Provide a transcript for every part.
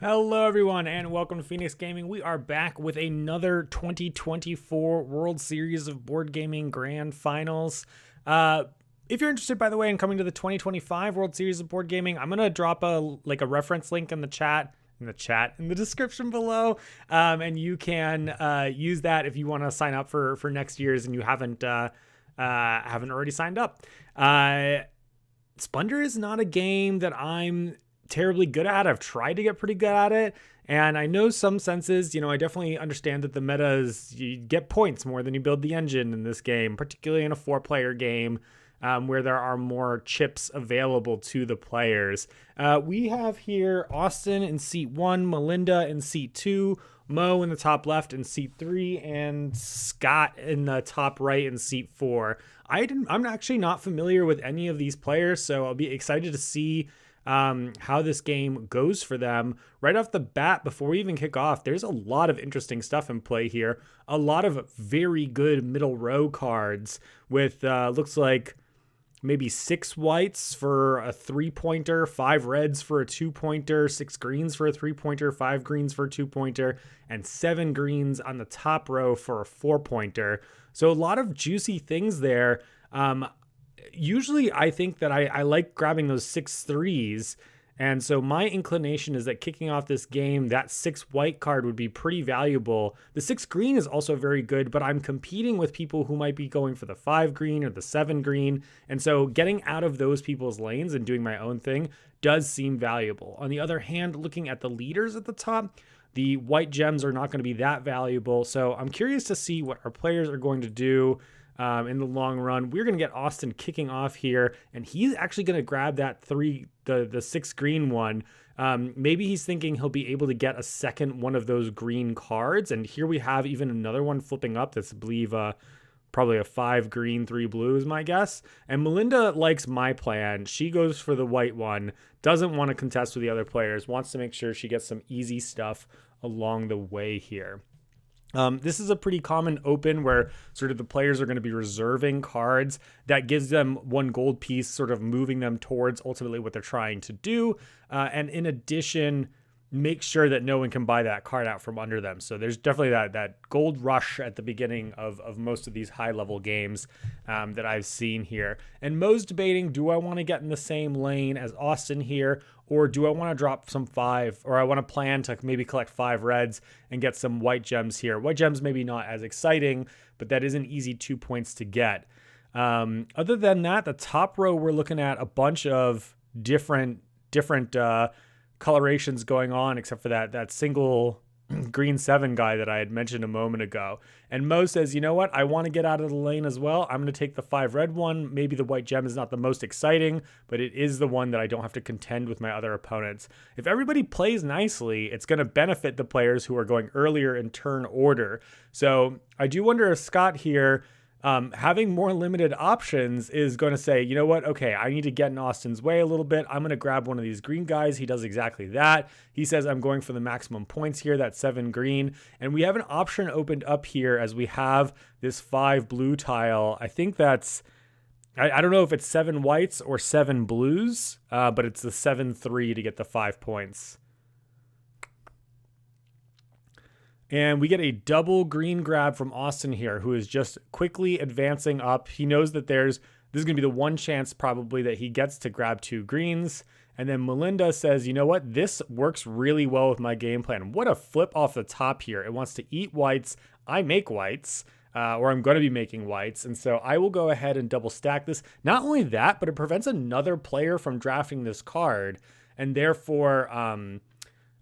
Hello, everyone, and welcome to Phoenix Gaming. We are back with another 2024 World Series of Board Gaming Grand Finals. If you're interested, by the way, in coming to the 2025 World Series of Board Gaming, I'm gonna drop a reference link in the description below, and you can use that if you want to sign up for next year's and you haven't already signed up. Splendor is not a game that I'm terribly good at. I've tried to get pretty good at it, and I know some senses, I definitely understand that the meta is you get points more than you build the engine in this game, particularly in a 4-player game where there are more chips available to the players. We have here Austin in seat 1, Malinda in seat 2, Mo in the top left in seat 3, and Scott in the top right in seat 4. I'm actually not familiar with any of these players, so I'll be excited to see how this game goes for them. Right off the bat, before we even kick off, there's a lot of interesting stuff in play here. A lot of very good middle row cards with looks like maybe 6 whites for a 3-pointer, 5 reds for a 2-pointer, 6 greens for a 3-pointer, 5 greens for a 2-pointer, and 7 greens on the top row for a 4-pointer. So a lot of juicy things there. Usually I think that I like grabbing those 6 threes. And so my inclination is that kicking off this game, that 6 white card would be pretty valuable. The 6 green is also very good, but I'm competing with people who might be going for the 5 green or the 7 green. And so getting out of those people's lanes and doing my own thing does seem valuable. On the other hand, looking at the leaders at the top, the white gems are not going to be that valuable. So I'm curious to see what our players are going to do in the long run. We're going to get Austin kicking off here, and he's actually going to grab that the 6 green one. Maybe he's thinking he'll be able to get a second one of those green cards, and here we have even another one flipping up that's, I believe, probably a 5 green, 3 blue is my guess. And Malinda likes my plan. She goes for the white one, doesn't want to contest with the other players, wants to make sure she gets some easy stuff along the way here. This is a pretty common open where sort of the players are going to be reserving cards that gives them 1 gold piece, sort of moving them towards ultimately what they're trying to do. And in addition, make sure that no one can buy that card out from under them. So there's definitely that gold rush at the beginning of most of these high level games that I've seen here. And Mo's debating, do I want to get in the same lane as Austin here? Or do I want to drop some 5, or I want to plan to maybe collect 5 reds and get some white gems here. White gems maybe not as exciting, but that is an easy 2 points to get. Other than that, the top row, we're looking at a bunch of different colorations going on, except for that single green 7 guy that I had mentioned a moment ago. And Mo says, you know what? I want to get out of the lane as well. I'm going to take the 5 red one. Maybe the white gem is not the most exciting, but it is the one that I don't have to contend with my other opponents. If everybody plays nicely, it's going to benefit the players who are going earlier in turn order. So I do wonder if Scott here, having more limited options, is going to say, you know what? Okay, I need to get in Austin's way a little bit. I'm going to grab one of these green guys. He does exactly that. He says, I'm going for the maximum points here, that 7 green. And we have an option opened up here as we have this 5 blue tile. I think that's, I don't know if it's 7 whites or 7 blues, but it's the 7-3 to get the 5 points. And we get a double green grab from Austin here, who is just quickly advancing up. He knows that this is going to be the one chance probably that he gets to grab 2 greens. And then Malinda says, you know what? This works really well with my game plan. What a flip off the top here. It wants to eat whites. I make whites, or I'm going to be making whites. And so I will go ahead and double stack this. Not only that, but it prevents another player from drafting this card. And therefore,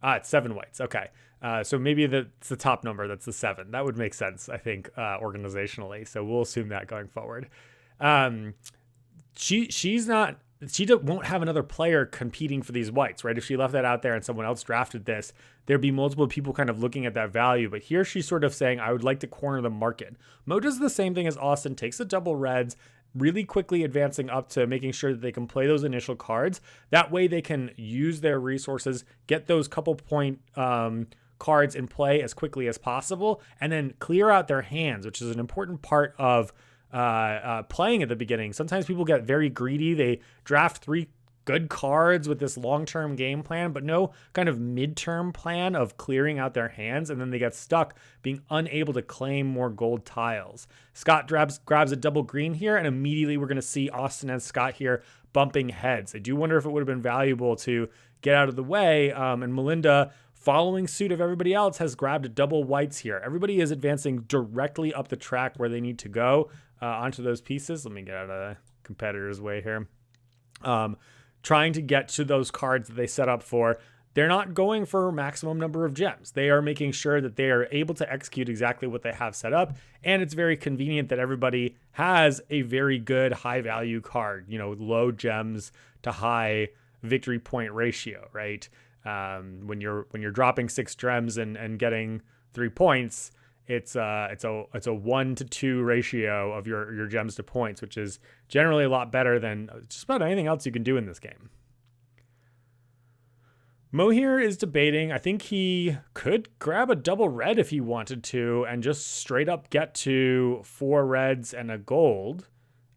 it's 7 whites. Okay. So maybe that's the top number. That's the 7. That would make sense, I think, organizationally. So we'll assume that going forward. She won't have another player competing for these whites, right? If she left that out there and someone else drafted this, there'd be multiple people kind of looking at that value. But here she's sort of saying, I would like to corner the market. Mo does the same thing as Austin, takes the double reds, really quickly advancing up to making sure that they can play those initial cards. That way they can use their resources, get those couple point cards in play as quickly as possible, and then clear out their hands, which is an important part of playing at the beginning. Sometimes people get very greedy. They draft 3 good cards with this long-term game plan, but no kind of midterm plan of clearing out their hands, and then they get stuck being unable to claim more gold tiles. Scott grabs a double green here, and immediately we're going to see Austin and Scott here bumping heads. I do wonder if it would have been valuable to get out of the way, and Malinda, following suit of everybody else, has grabbed double whites here. Everybody is advancing directly up the track where they need to go onto those pieces. Let me get out of the competitor's way here. Trying to get to those cards that they set up for. They're not going for maximum number of gems. They are making sure that they are able to execute exactly what they have set up. And it's very convenient that everybody has a very good high value card, low gems to high victory point ratio, right? When you're dropping 6 gems and getting 3 points, it's a 1 to 2 ratio of your gems to points, which is generally a lot better than just about anything else you can do in this game. Mo here is debating. I think he could grab a double red if he wanted to and just straight up get to 4 reds and a gold.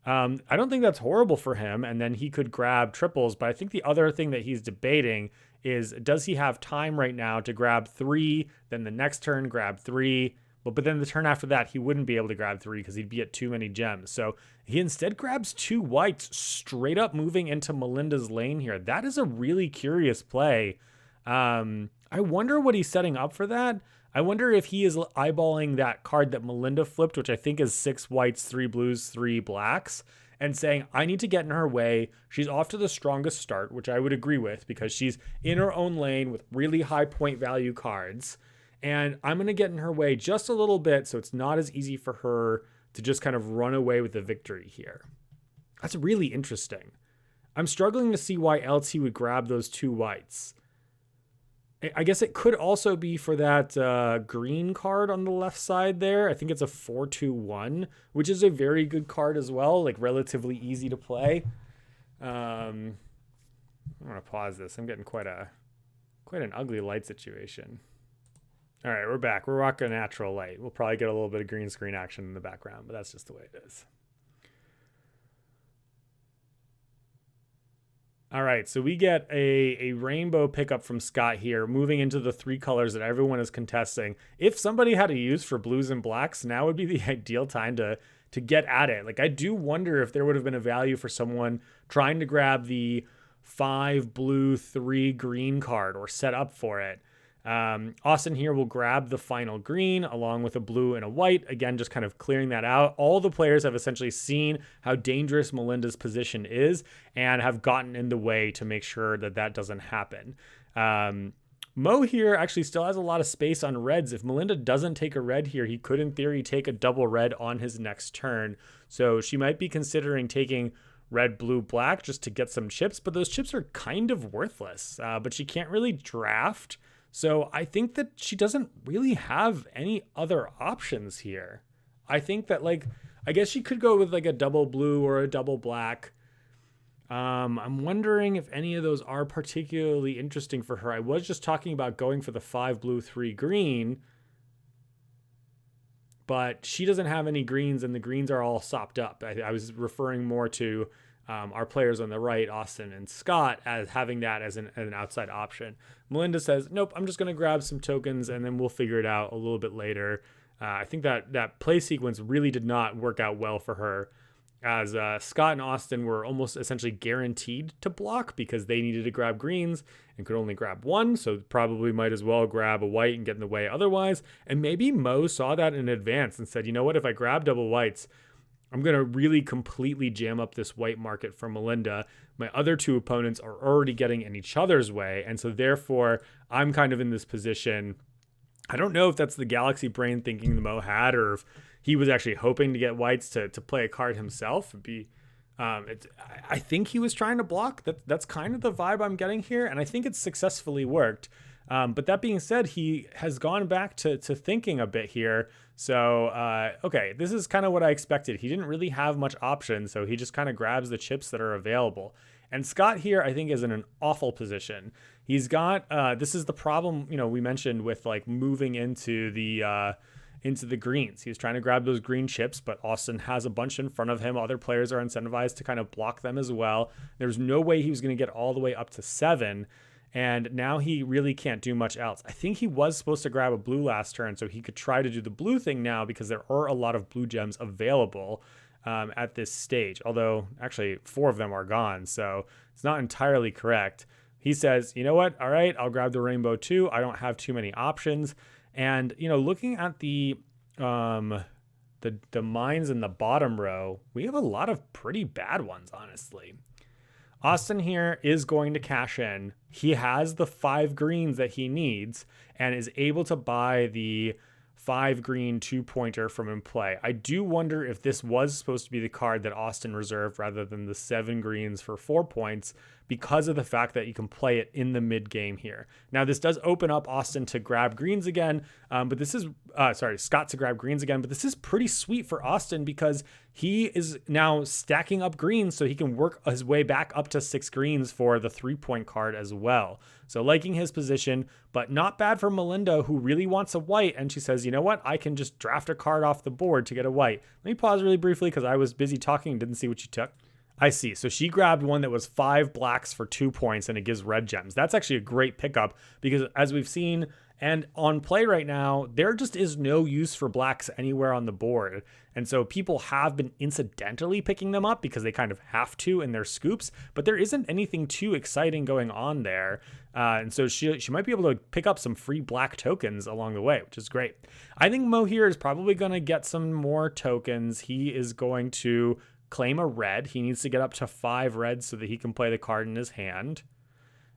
I don't think that's horrible for him, and then he could grab triples, but I think the other thing that he's debating is, does he have time right now to grab 3, then the next turn grab 3, but then the turn after that he wouldn't be able to grab 3 because he'd be at too many gems. So he instead grabs 2 whites, straight up moving into Malinda's lane here. That is a really curious play. I wonder what he's setting up for that. I wonder if he is eyeballing that card that Malinda flipped, which I think is 6 whites, 3 blues, 3 blacks, and saying, I need to get in her way. She's off to the strongest start, which I would agree with because she's in her own lane with really high point value cards. And I'm going to get in her way just a little bit so it's not as easy for her to just kind of run away with the victory here. That's really interesting. I'm struggling to see why else he would grab those 2 whites. I guess it could also be for that green card on the left side there. I think it's a 4-2-1, which is a very good card as well, like relatively easy to play. I'm going to pause this. I'm getting quite an ugly light situation. All right, we're back. We're rocking natural light. We'll probably get a little bit of green screen action in the background, but that's just the way it is. All right, so we get a rainbow pickup from Scott here, moving into the 3 colors that everyone is contesting. If somebody had a use for blues and blacks, now would be the ideal time to get at it. Like, I do wonder if there would have been a value for someone trying to grab the 5 blue, 3 green card or set up for it. Austin here will grab the final green along with a blue and a white, again just kind of clearing that out. All the players have essentially seen how dangerous Malinda's position is and have gotten in the way to make sure that that doesn't happen. Mo here actually still has a lot of space on reds. If Malinda doesn't take a red here, he could in theory take a double red on his next turn, so she might be considering taking red, blue, black just to get some chips, but those chips are kind of worthless. But she can't really draft. So I think that she doesn't really have any other options here. I think that, like, I guess she could go with like a double blue or a double black. I'm wondering if any of those are particularly interesting for her. I was just talking about going for the 5 blue, 3 green, but she doesn't have any greens and the greens are all sopped up. I was referring more to our players on the right, Austin and Scott, as having that as an outside option. Malinda says, nope, I'm just going to grab some tokens and then we'll figure it out a little bit later. I think that play sequence really did not work out well for her, as Scott and Austin were almost essentially guaranteed to block because they needed to grab greens and could only grab 1, so probably might as well grab a white and get in the way otherwise. And maybe Mo saw that in advance and said, you know what, if I grab double whites, I'm going to really completely jam up this white market for Malinda. My other 2 opponents are already getting in each other's way, and so therefore I'm kind of in this position. I don't know if that's the galaxy brain thinking the Mo had, or if he was actually hoping to get whites to play a card himself. I think he was trying to block. That's kind of the vibe I'm getting here, and I think it's successfully worked. But that being said, he has gone back to thinking a bit here. So, okay, this is kind of what I expected. He didn't really have much option, so he just kind of grabs the chips that are available. And Scott here, I think, is in an awful position. He's got, this is the problem, we mentioned with like moving into the into the greens. He was trying to grab those green chips, but Austin has a bunch in front of him. Other players are incentivized to kind of block them as well. There's no way he was going to get all the way up to 7. And now he really can't do much else. I think he was supposed to grab a blue last turn, so he could try to do the blue thing now because there are a lot of blue gems available at this stage. Although, actually, 4 of them are gone, so it's not entirely correct. He says, you know what? All right, I'll grab the rainbow too. I don't have too many options. And, you know, looking at the mines in the bottom row, we have a lot of pretty bad ones, honestly. Austin here is going to cash in. He has the 5 greens that he needs and is able to buy the 5 green 2-pointer from in play. I do wonder if this was supposed to be the card that Austin reserved rather than the 7 greens for 4 points because of the fact that you can play it in the mid game here. Now, this does open up Austin to grab greens again, but this is, Scott to grab greens again, but this is pretty sweet for Austin because he is now stacking up greens so he can work his way back up to 6 greens for the 3-point card as well. So liking his position, but not bad for Malinda, who really wants a white. And she says, you know what? I can just draft a card off the board to get a white. Let me pause really briefly because I was busy talking and didn't see what she took. I see. So she grabbed one that was 5 blacks for 2 points and it gives red gems. That's actually a great pickup because as we've seen and on play right now, there just is no use for blacks anywhere on the board. And so people have been incidentally picking them up because they kind of have to in their scoops, but there isn't anything too exciting going on there. And so she might be able to pick up some free black tokens along the way, which is great. I think Mo here is probably going to get some more tokens. He is going to claim a red. He needs to get up to 5 reds so that he can play the card in his hand.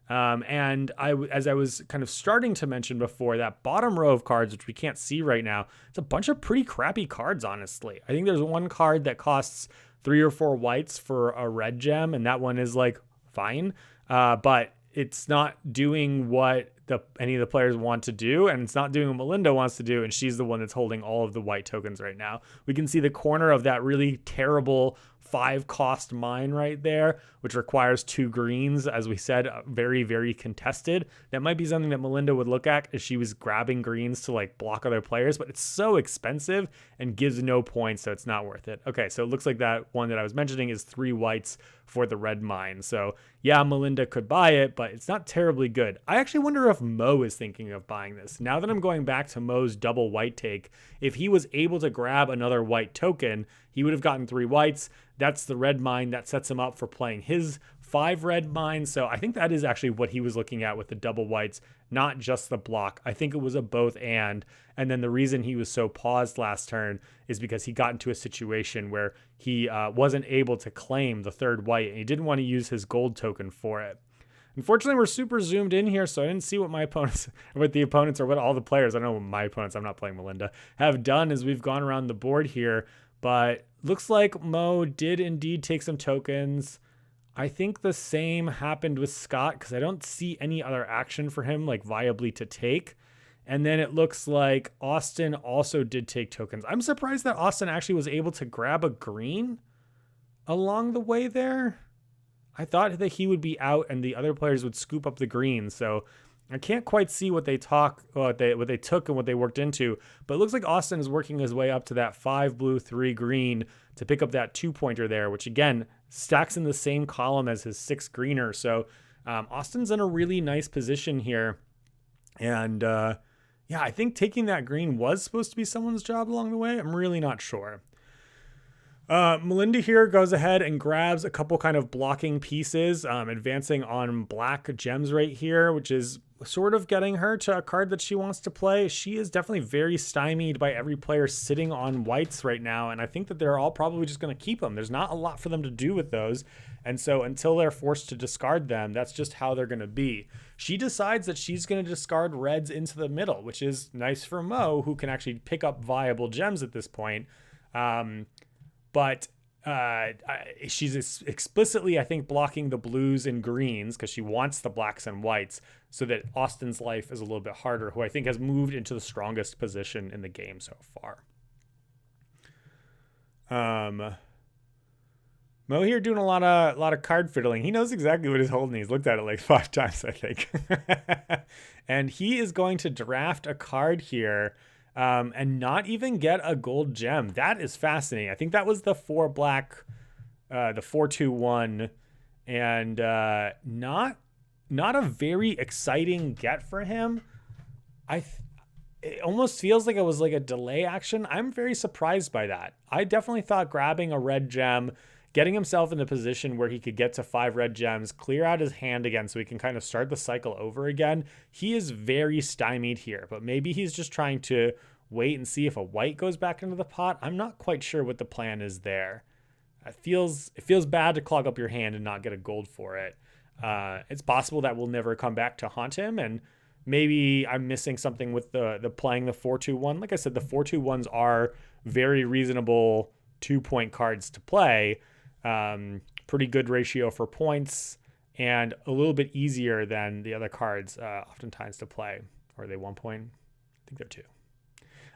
And as I was kind of starting to mention before, that bottom row of cards, which we can't see right now, it's a bunch of pretty crappy cards, honestly. I think there's one card that costs 3 or 4 whites for a red gem, and that one is like fine, but it's not doing what any of the players want to do, and it's not doing what Malinda wants to do, and she's the one that's holding all of the white tokens right now. We can see the corner of that really terrible 5-cost mine right there, which requires 2 greens, as we said, very, very contested. That might be something that Malinda would look at if she was grabbing greens to like block other players, but it's so expensive and gives no points, so it's not worth it. Okay, so it looks like that one that I was mentioning is 3 whites for the red mine. So yeah, Malinda could buy it, but it's not terribly good. I actually wonder if Mo is thinking of buying this. Now that I'm going back to Mo's double white take, if he was able to grab another white token, he would have gotten 3 whites. That's the red mine that sets him up for playing his 5 red mines. So I think that is actually what he was looking at with the double whites, not just the block. I think it was a both and then the reason he was so paused last turn is because he got into a situation where he wasn't able to claim the 3rd white and he didn't want to use his gold token for it. Unfortunately, we're super zoomed in here, so I didn't see what my opponents, what the opponents or what all the players, I don't know what my opponents, I'm not playing Malinda, have done as we've gone around the board here. But looks like Mo did indeed take some tokens. I think the same happened with Scott because I don't see any other action for him like viably to take. And then it looks like Austin also did take tokens. I'm surprised that Austin actually was able to grab a green along the way there. I thought that he would be out and the other players would scoop up the greens. So I can't quite see what they took and what they worked into, but it looks like Austin is working his way up to that 5 blue, 3 green to pick up that 2-pointer there, which again stacks in the same column as his 6 greener. So Austin's in a really nice position here. And yeah, I think taking that green was supposed to be someone's job along the way. I'm really not sure. Malinda here goes ahead and grabs a couple kind of blocking pieces, advancing on black gems right here, which is sort of getting her to a card that she wants to play. She is definitely very stymied by every player sitting on whites right now, and I think that they're all probably just going to keep them. There's not a lot for them to do with those, and so until they're forced to discard them, that's just how they're going to be. She decides that she's going to discard reds into the middle, which is nice for Mo, who can actually pick up viable gems at this point. But she's explicitly, I think, blocking the blues and greens because she wants the blacks and whites so that Austin's life is a little bit harder, who I think has moved into the strongest position in the game so far. Mo here doing a lot of card fiddling. He knows exactly what he's holding. He's looked at it like 5 times, I think. And he is going to draft a card here. and not even get a gold gem. That is fascinating. I think that was the 4 black, the 4-2-1, and not a very exciting get for him. It almost feels like it was like a delay action. I'm very surprised by that. I definitely thought grabbing a red gem, getting himself in the position where he could get to 5 red gems, clear out his hand again so he can kind of start the cycle over again. He is very stymied here, but maybe he's just trying to wait and see if a white goes back into the pot. I'm not quite sure what the plan is there. It feels bad to clog up your hand and not get a gold for it. It's possible that will never come back to haunt him, and maybe I'm missing something with the playing the 4-2-1. Like I said, the 4-2-1s are very reasonable 2-point cards to play. Pretty good ratio for points, and a little bit easier than the other cards oftentimes to play. Or are they 1 point? I think they're 2.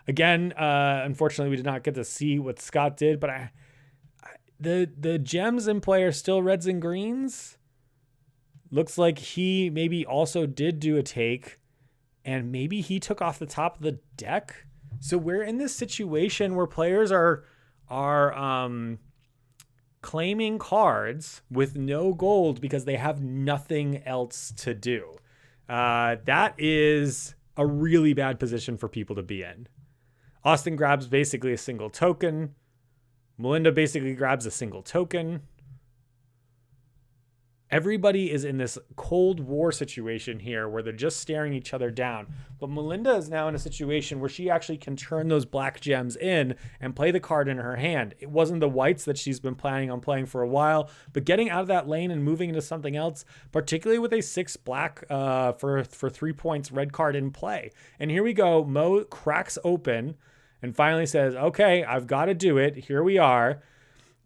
Again, unfortunately, we did not get to see what Scott did, but the gems in play are still reds and greens. Looks like he maybe also did do a take, and maybe he took off the top of the deck. So we're in this situation where players are claiming cards with no gold because they have nothing else to do. That is a really bad position for people to be in. Austin grabs basically a single token. Malinda basically grabs a single token. Everybody is in this Cold War situation here where they're just staring each other down. But Malinda is now in a situation where she actually can turn those black gems in and play the card in her hand. It wasn't the whites that she's been planning on playing for a while, but getting out of that lane and moving into something else, particularly with a 6 black for 3 points red card in play. And here we go. Mo cracks open and finally says, okay, I've got to do it. Here we are.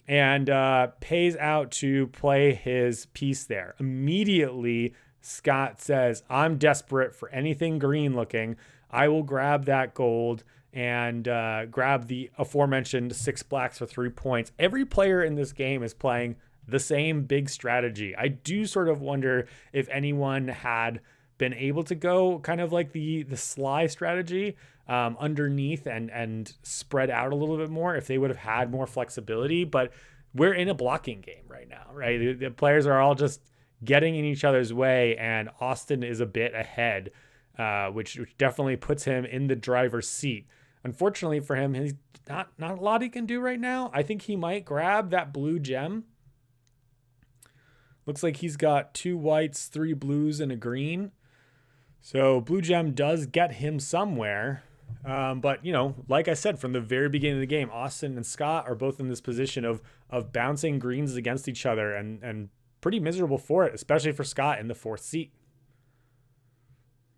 And pays out to play his piece there. Immediately, Scott says, I'm desperate for anything green looking. I will grab that gold and grab the aforementioned 6 blacks for 3 points. Every player in this game is playing the same big strategy. I do sort of wonder if anyone had been able to go kind of like the sly strategy underneath and spread out a little bit more, if they would have had more flexibility. But we're in a blocking game right now, right? The players are all just getting in each other's way, and Austin is a bit ahead, which definitely puts him in the driver's seat. Unfortunately for him, he's not a lot he can do right now. I think he might grab that blue gem. Looks like he's got 2 whites, 3 blues, and a green. So blue gem does get him somewhere. But, you know, like I said, from the very beginning of the game, Austin and Scott are both in this position of bouncing greens against each other and pretty miserable for it, especially for Scott in the 4th seat.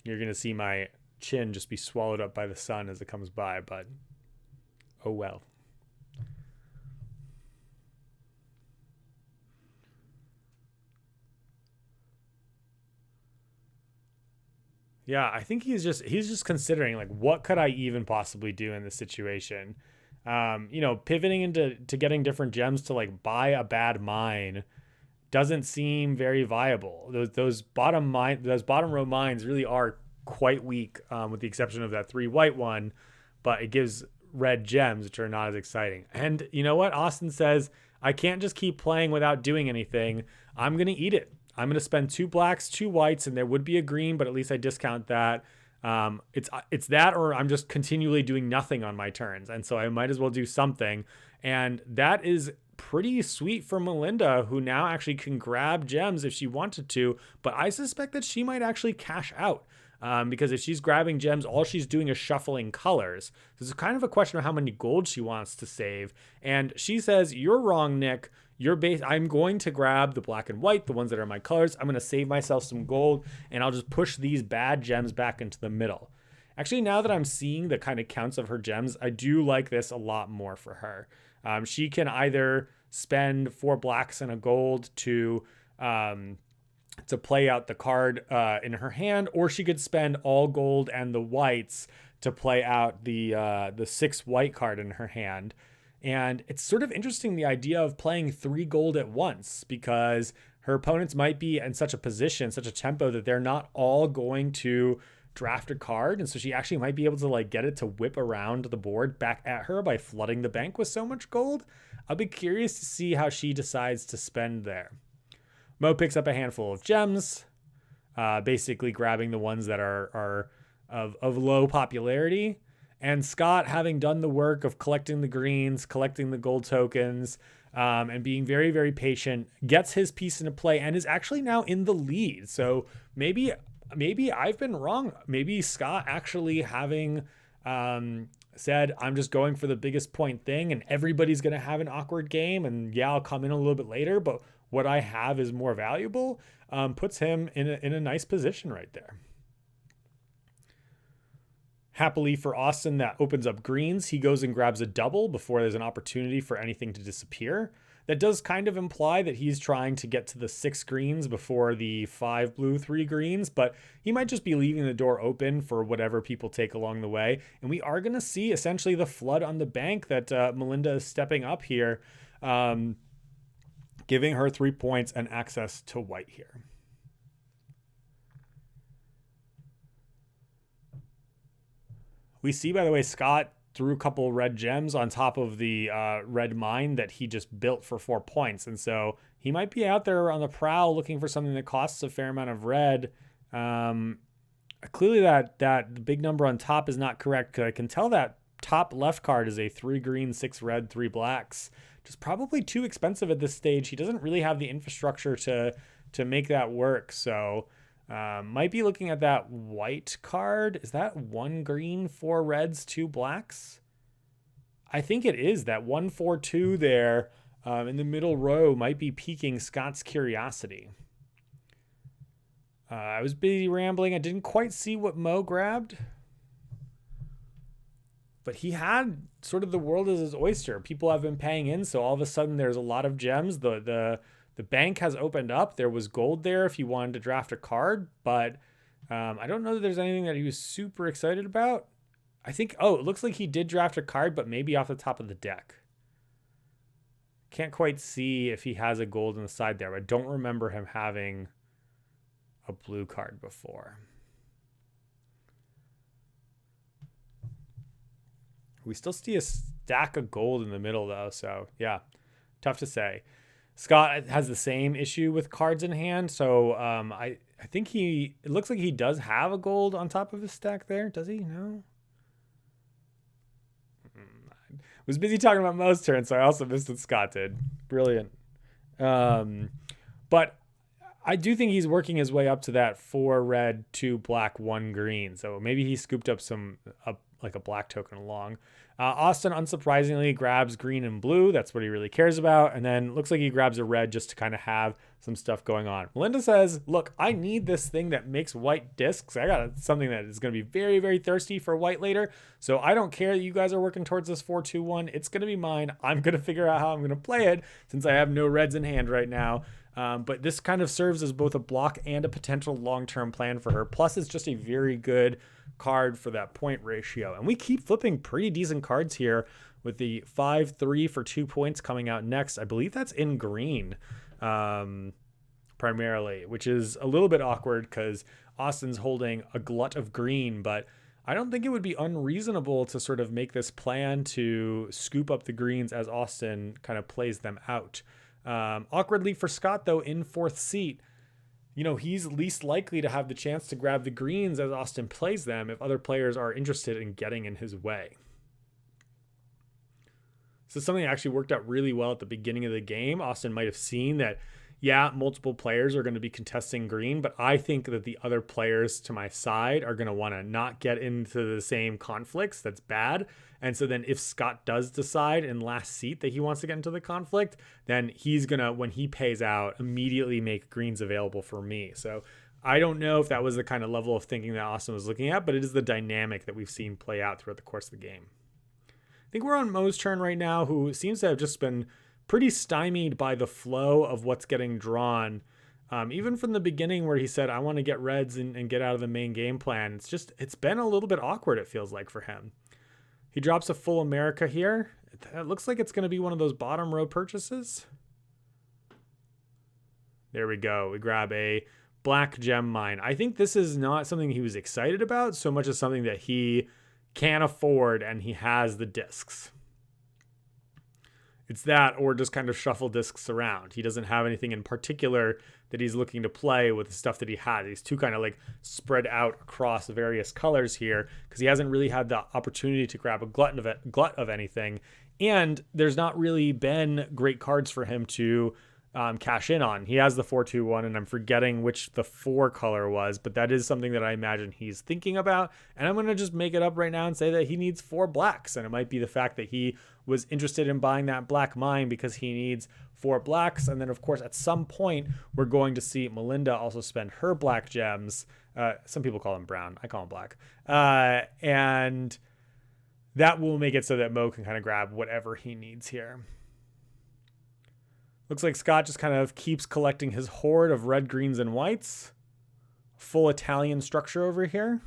You're going to see my chin just be swallowed up by the sun as it comes by, but oh well. Yeah, I think he's just considering, like, what could I even possibly do in this situation? You know, pivoting into getting different gems to like buy a bad mine doesn't seem very viable. Those bottom row mines really are quite weak, with the exception of that 3 white one, but it gives red gems, which are not as exciting. And you know what? Austin says, I can't just keep playing without doing anything. I'm going to eat it. I'm going to spend 2 blacks, 2 whites, and there would be a green, but at least I discount that. It's that, or I'm just continually doing nothing on my turns. And so I might as well do something. And that is pretty sweet for Malinda, who now actually can grab gems if she wanted to, but I suspect that she might actually cash out. Because if she's grabbing gems, all she's doing is shuffling colors. So it's kind of a question of how many gold she wants to save. And she says, you're wrong, Nick. I'm going to grab the black and white, the ones that are my colors. I'm going to save myself some gold, and I'll just push these bad gems back into the middle. Actually, now that I'm seeing the kind of counts of her gems, I do like this a lot more for her. She can either spend 4 blacks and a gold to play out the card in her hand, or she could spend all gold and the whites to play out the 6 white card in her hand. And it's sort of interesting, the idea of playing 3 gold at once, because her opponents might be in such a position, such a tempo, that they're not all going to draft a card, and so she actually might be able to like get it to whip around the board back at her by flooding the bank with so much gold. I'll be curious to see how she decides to spend there. Mo picks up a handful of gems, basically grabbing the ones that are of low popularity. And Scott, having done the work of collecting the greens, collecting the gold tokens, and being very, very patient, gets his piece into play and is actually now in the lead. So maybe I've been wrong. Maybe Scott actually having said, I'm just going for the biggest point thing and everybody's going to have an awkward game. And yeah, I'll come in a little bit later, but what I have is more valuable, puts him in a nice position right there. Happily for Austin, that opens up greens. He goes and grabs a double before there's an opportunity for anything to disappear. That does kind of imply that he's trying to get to the 6 greens before the 5 blue, 3 greens, but he might just be leaving the door open for whatever people take along the way. And we are going to see essentially the flood on the bank that Malinda is stepping up here, giving her 3 points and access to white here. We see, by the way, Scott threw a couple red gems on top of the red mine that he just built for 4 points. And so he might be out there on the prowl looking for something that costs a fair amount of red. Clearly that big number on top is not correct. I can tell that top left card is a 3 green, 6 red, 3 blacks. Just probably too expensive at this stage. He doesn't really have the infrastructure to make that work. So might be looking at that white card. Is that 1 green, 4 reds, 2 blacks? I think it is. That 1, 4, 2 there in the middle row might be piquing Scott's curiosity. I was busy rambling. I didn't quite see what Mo grabbed. But he had sort of the world as his oyster. People have been paying in, so all of a sudden there's a lot of gems. The bank has opened up. There was gold there if you wanted to draft a card, but I don't know that there's anything that he was super excited about. I think, it looks like he did draft a card, but maybe off the top of the deck. Can't quite see if he has a gold on the side there, but I don't remember him having a blue card before. We still see a stack of gold in the middle, though, so yeah, tough to say. Scott has the same issue with cards in hand, so I think it looks like he does have a gold on top of his stack there. Does he? No? I was busy talking about Mo's turn, so I also missed what Scott did. Brilliant. But I do think he's working his way up to that 4 red, 2 black, 1 green. So maybe he scooped up like a black token along. Austin, unsurprisingly, grabs green and blue. That's what he really cares about. And then looks like he grabs a red just to kind of have some stuff going on. Malinda says, look, I need this thing that makes white discs. I got something that is going to be very, very thirsty for white later. So I don't care that you guys are working towards this 4-2-1. It's going to be mine. I'm going to figure out how I'm going to play it since I have no reds in hand right now. But this kind of serves as both a block and a potential long-term plan for her. Plus, it's just a very good card for that point ratio. And we keep flipping pretty decent cards here with the 5-3 for 2 points coming out next. I believe that's in green primarily, which is a little bit awkward because Austin's holding a glut of green, but I don't think it would be unreasonable to sort of make this plan to scoop up the greens as Austin kind of plays them out. Awkwardly for Scott, though, in 4th seat, he's least likely to have the chance to grab the greens as Austin plays them if other players are interested in getting in his way. So something that actually worked out really well at the beginning of the game. Austin might have seen that, yeah, multiple players are going to be contesting green, but I think that the other players to my side are going to want to not get into the same conflicts. That's bad. And so then if Scott does decide in last seat that he wants to get into the conflict, then he's going to, when he pays out, immediately make greens available for me. So I don't know if that was the kind of level of thinking that Austin was looking at, but it is the dynamic that we've seen play out throughout the course of the game. I think we're on Mo's turn right now, who seems to have just been pretty stymied by the flow of what's getting drawn. Even from the beginning where he said, I want to get reds and get out of the main game plan. It's been a little bit awkward, it feels like, for him. He drops a full America here. It looks like it's going to be one of those bottom row purchases. There we go. We grab a black gem mine. I think this is not something he was excited about so much as something that he can afford and he has the discs. It's that, or just kind of shuffle discs around. He doesn't have anything in particular that he's looking to play with the stuff that he has. He's too kind of like spread out across various colors here because he hasn't really had the opportunity to grab a glut of anything. And there's not really been great cards for him to cash in on. He has the 4-2-1, and I'm forgetting which the 4 color was, but that is something that I imagine he's thinking about. And I'm going to just make it up right now and say that he needs 4 blacks. And it might be the fact that he was interested in buying that black mine because he needs 4 blacks. And then, of course, at some point, we're going to see Malinda also spend her black gems. Some people call them brown. I call them black. And that will make it so that Mo can kind of grab whatever he needs here. Looks like Scott just kind of keeps collecting his hoard of red, greens, and whites. Full Italian structure over here.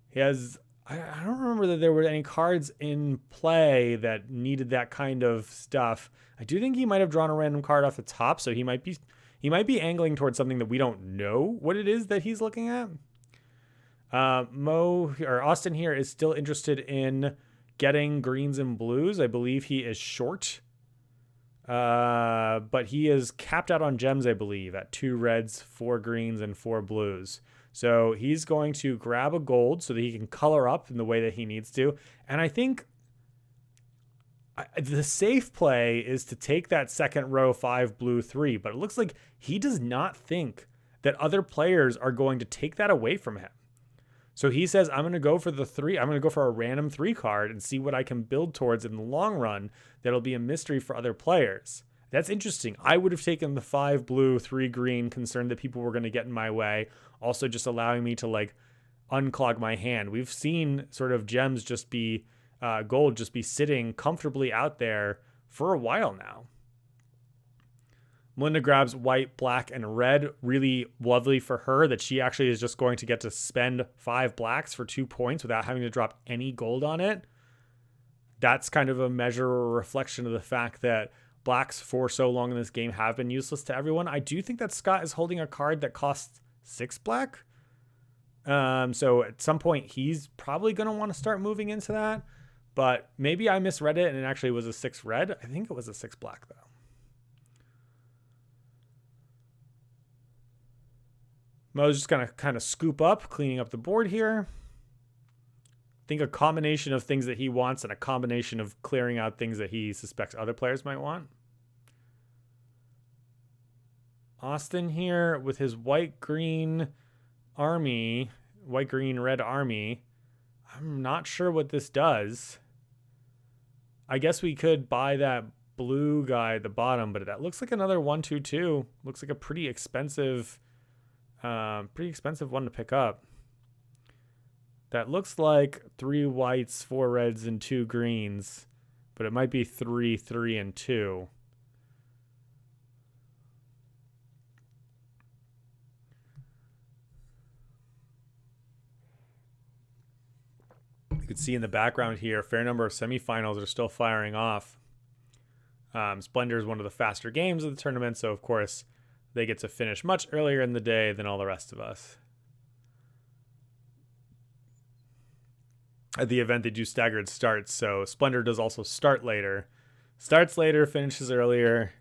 He has, I don't remember that there were any cards in play that needed that kind of stuff. I do think he might have drawn a random card off the top, so he might be angling towards something that we don't know what it is that he's looking at. Austin here is still interested in getting greens and blues. I believe he is short. But he is capped out on gems, I believe, at 2 reds, 4 greens, and 4 blues. So he's going to grab a gold so that he can color up in the way that he needs to. And I think the safe play is to take that second row 5 blue 3. But it looks like he does not think that other players are going to take that away from him. So he says, I'm going to go for the 3. I'm going to go for a random 3 card and see what I can build towards in the long run. That'll be a mystery for other players. That's interesting. I would have taken the 5 blue, 3 green, concerned that people were going to get in my way. Also just allowing me to like unclog my hand. We've seen sort of gems just be, gold just be sitting comfortably out there for a while now. Malinda grabs white, black, and red. Really lovely for her that she actually is just going to get to spend 5 blacks for 2 points without having to drop any gold on it. That's kind of a measure or reflection of the fact that blacks for so long in this game have been useless to everyone. I do think that Scott is holding a card that costs 6 black. So at some point, he's probably going to want to start moving into that. But maybe I misread it and it actually was a 6 red. I think it was a 6 black, though. Mo's just going to kind of scoop up, cleaning up the board here. I think a combination of things that he wants and a combination of clearing out things that he suspects other players might want. Austin here with his white-green army, white-green-red army. I'm not sure what this does. I guess we could buy that blue guy at the bottom, but that looks like another 1-2-2. Looks like a pretty expensive one to pick up. That looks like 3 whites, 4 reds, and 2 greens, but it might be 3, 3, and 2. You can see in the background here, a fair number of semifinals are still firing off. Splendor is one of the faster games of the tournament, so of course they get to finish much earlier in the day than all the rest of us. At the event, they do staggered starts, so Splendor does also start later. Starts later, finishes earlier.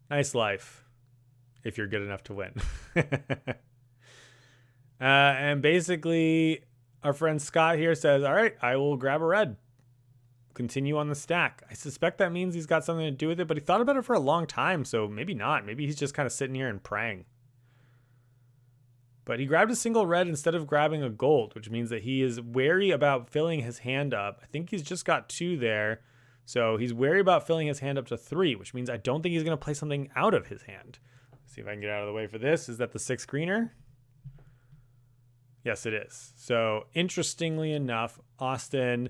Nice life, if you're good enough to win. And basically, our friend Scott here says, all right, I will grab a red. Continue on the stack. I suspect that means he's got something to do with it, but he thought about it for a long time, so maybe not. Maybe he's just kind of sitting here and praying. But he grabbed a single red instead of grabbing a gold, which means that he is wary about filling his hand up. I think he's just got 2 there, so he's wary about filling his hand up to 3, which means I don't think he's going to play something out of his hand. Let's see if I can get out of the way for this. Is that the 6 greener? Yes, it is. So interestingly enough, Austin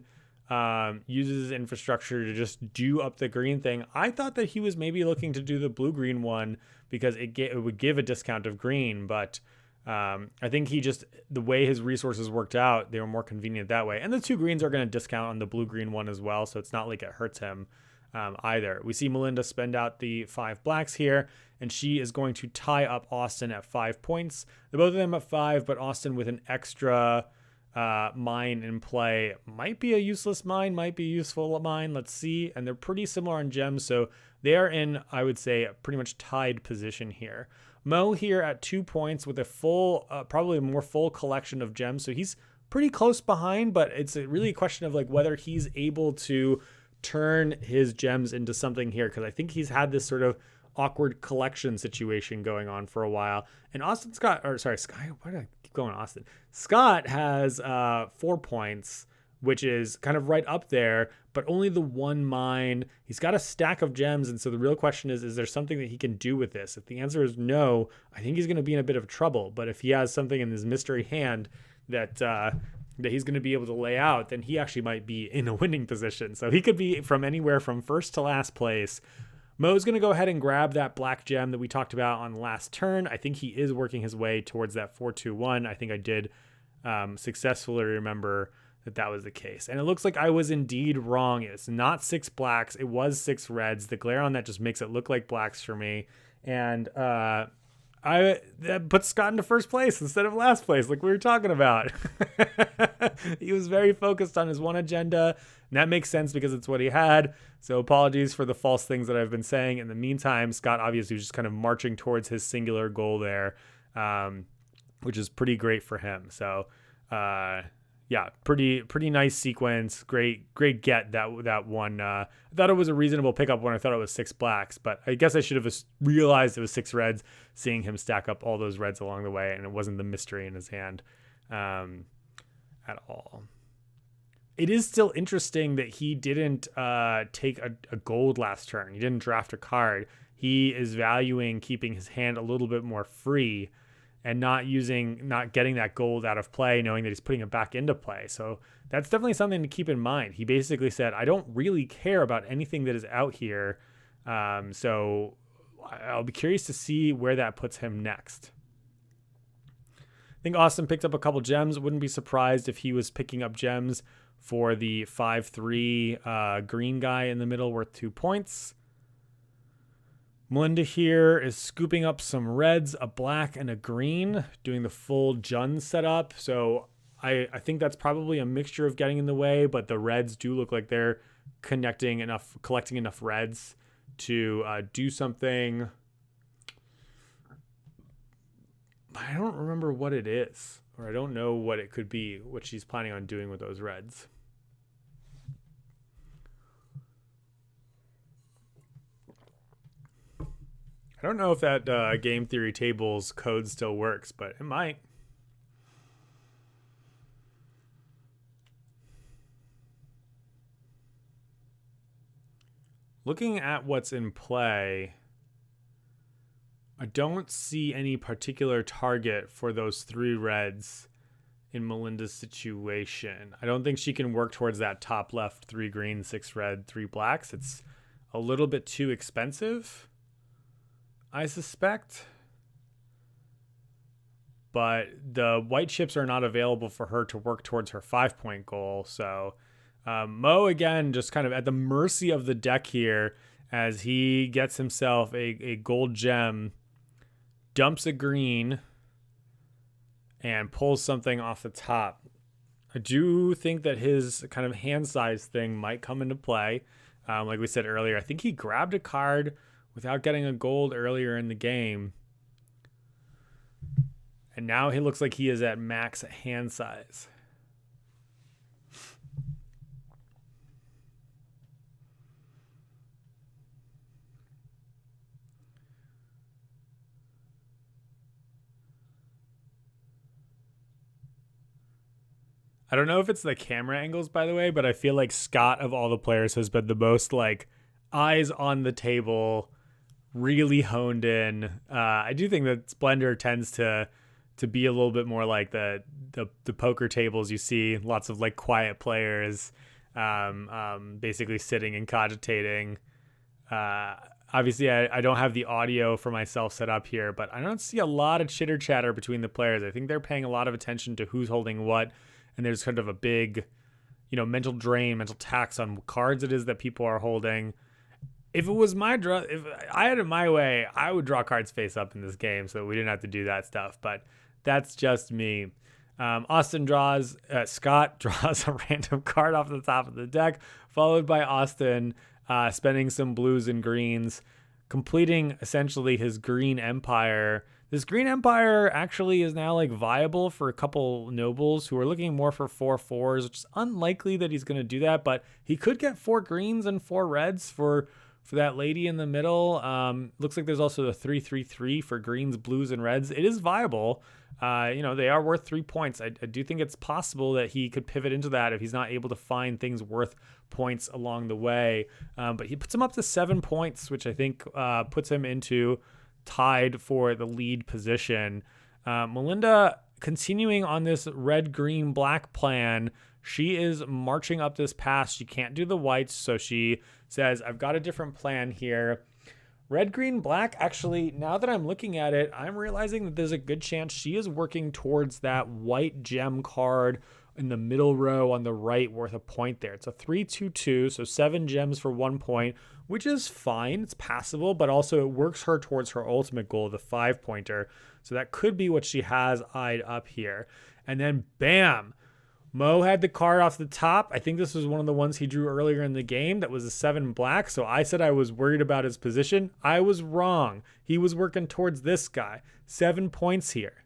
uses his infrastructure to just do up the green thing. I thought that he was maybe looking to do the blue-green one because it would give a discount of green, but I think the way his resources worked out, they were more convenient that way. And the 2 greens are going to discount on the blue-green one as well, so it's not like it hurts him. either. We see Malinda spend out the 5 blacks here, and she is going to tie up Austin at 5 points. They're both of them at 5, but Austin with an extra mine in play. Might be a useless mine, might be a useful mine. Let's see. And they're pretty similar on gems, so they are in, I would say, a pretty much tied position here. Mo here at 2 points with a full, probably a more full collection of gems. So he's pretty close behind, but it's really a question of like whether he's able to turn his gems into something here, because I think he's had this sort of awkward collection situation going on for a while. And Austin Scott, or sorry, Sky, why did I keep going Austin? Scott has 4 points, which is kind of right up there, but only the 1 mine. He's got a stack of gems, and so the real question is there something that he can do with this? If the answer is no, I think he's going to be in a bit of trouble. But if he has something in his mystery hand that he's going to be able to lay out, then he actually might be in a winning position. So he could be from anywhere from first to last place. Mo's going to go ahead and grab that black gem that we talked about on last turn. I think he is working his way towards that 4-2-1. I think I did successfully remember that was the case. And it looks like I was indeed wrong. It's not 6 blacks. It was 6 reds. The glare on that just makes it look like blacks for me. And that puts Scott into first place instead of last place, like we were talking about. He was very focused on his one agenda, and that makes sense because it's what he had. So apologies for the false things that I've been saying. In the meantime, Scott obviously was just kind of marching towards his singular goal there, which is pretty great for him. So yeah, pretty nice sequence. Great get that one. I thought it was a reasonable pickup when I thought it was 6 blacks, but I guess I should have realized it was 6 reds, seeing him stack up all those reds along the way, and it wasn't the mystery in his hand at all. It is still interesting that he didn't take a gold last turn. He didn't draft a card. He is valuing keeping his hand a little bit more free and not getting that gold out of play, knowing that he's putting it back into play. So that's definitely something to keep in mind. He basically said, I don't really care about anything that is out here. So I'll be curious to see where that puts him next. I think Austin picked up a couple gems. Wouldn't be surprised if he was picking up gems for the 5-3 green guy in the middle worth 2 points. Malinda here is scooping up some reds, a black, and a green, doing the full Jun setup. So I think that's probably a mixture of getting in the way, but the reds do look like they're collecting enough reds to do something. I don't remember what it is, or I don't know what it could be, what she's planning on doing with those reds. I don't know if that game theory tables code still works, but it might. Looking at what's in play, I don't see any particular target for those 3 reds in Malinda's situation. I don't think she can work towards that top left 3 green, 6 red, 3 blacks. It's a little bit too expensive, I suspect. But the white chips are not available for her to work towards her 5-point goal. So Mo, again, just kind of at the mercy of the deck here as he gets himself a gold gem, dumps a green, and pulls something off the top. I do think that his kind of hand size thing might come into play. Like we said earlier, I think he grabbed a card without getting a gold earlier in the game. And now he looks like he is at max hand size. I don't know if it's the camera angles, by the way, but I feel like Scott, of all the players, has been the most like eyes on the table, really honed in. I do think that Splendor tends to be a little bit more like the poker tables you see, lots of like quiet players basically sitting and cogitating. Obviously, I don't have the audio for myself set up here, but I don't see a lot of chitter chatter between the players. I think they're paying a lot of attention to who's holding what. And there's kind of a big, mental drain, mental tax on what cards it is that people are holding. If it was my draw, if I had it my way, I would draw cards face up in this game so we didn't have to do that stuff. But that's just me. Scott draws a random card off the top of the deck, followed by Austin spending some blues and greens, completing essentially his green empire. This green empire actually is now like viable for a couple nobles who are looking more for 4/4s, which is unlikely that he's going to do that, but he could get 4 greens and 4 reds for that lady in the middle. Looks like there's also the 3/3/3 for greens, blues, and reds. It is viable. They are worth 3 points. I do think it's possible that he could pivot into that if he's not able to find things worth points along the way. But he puts him up to 7 points, which I think puts him into tied for the lead position. Malinda continuing on this red, green, black plan. She is marching up this path. She can't do the whites, so she says, I've got a different plan here. Red, green, black, actually, now that I'm looking at it, I'm realizing that there's a good chance she is working towards that white gem card in the middle row on the right worth a point there. It's a 3/2/2, so 7 gems for 1 point, which is fine. It's passable, but also it works her towards her ultimate goal, the 5-pointer. So that could be what she has eyed up here. And then bam! Mo had the card off the top. I think this was one of the ones he drew earlier in the game that was a 7 black. So I said I was worried about his position. I was wrong. He was working towards this guy. 7 points here,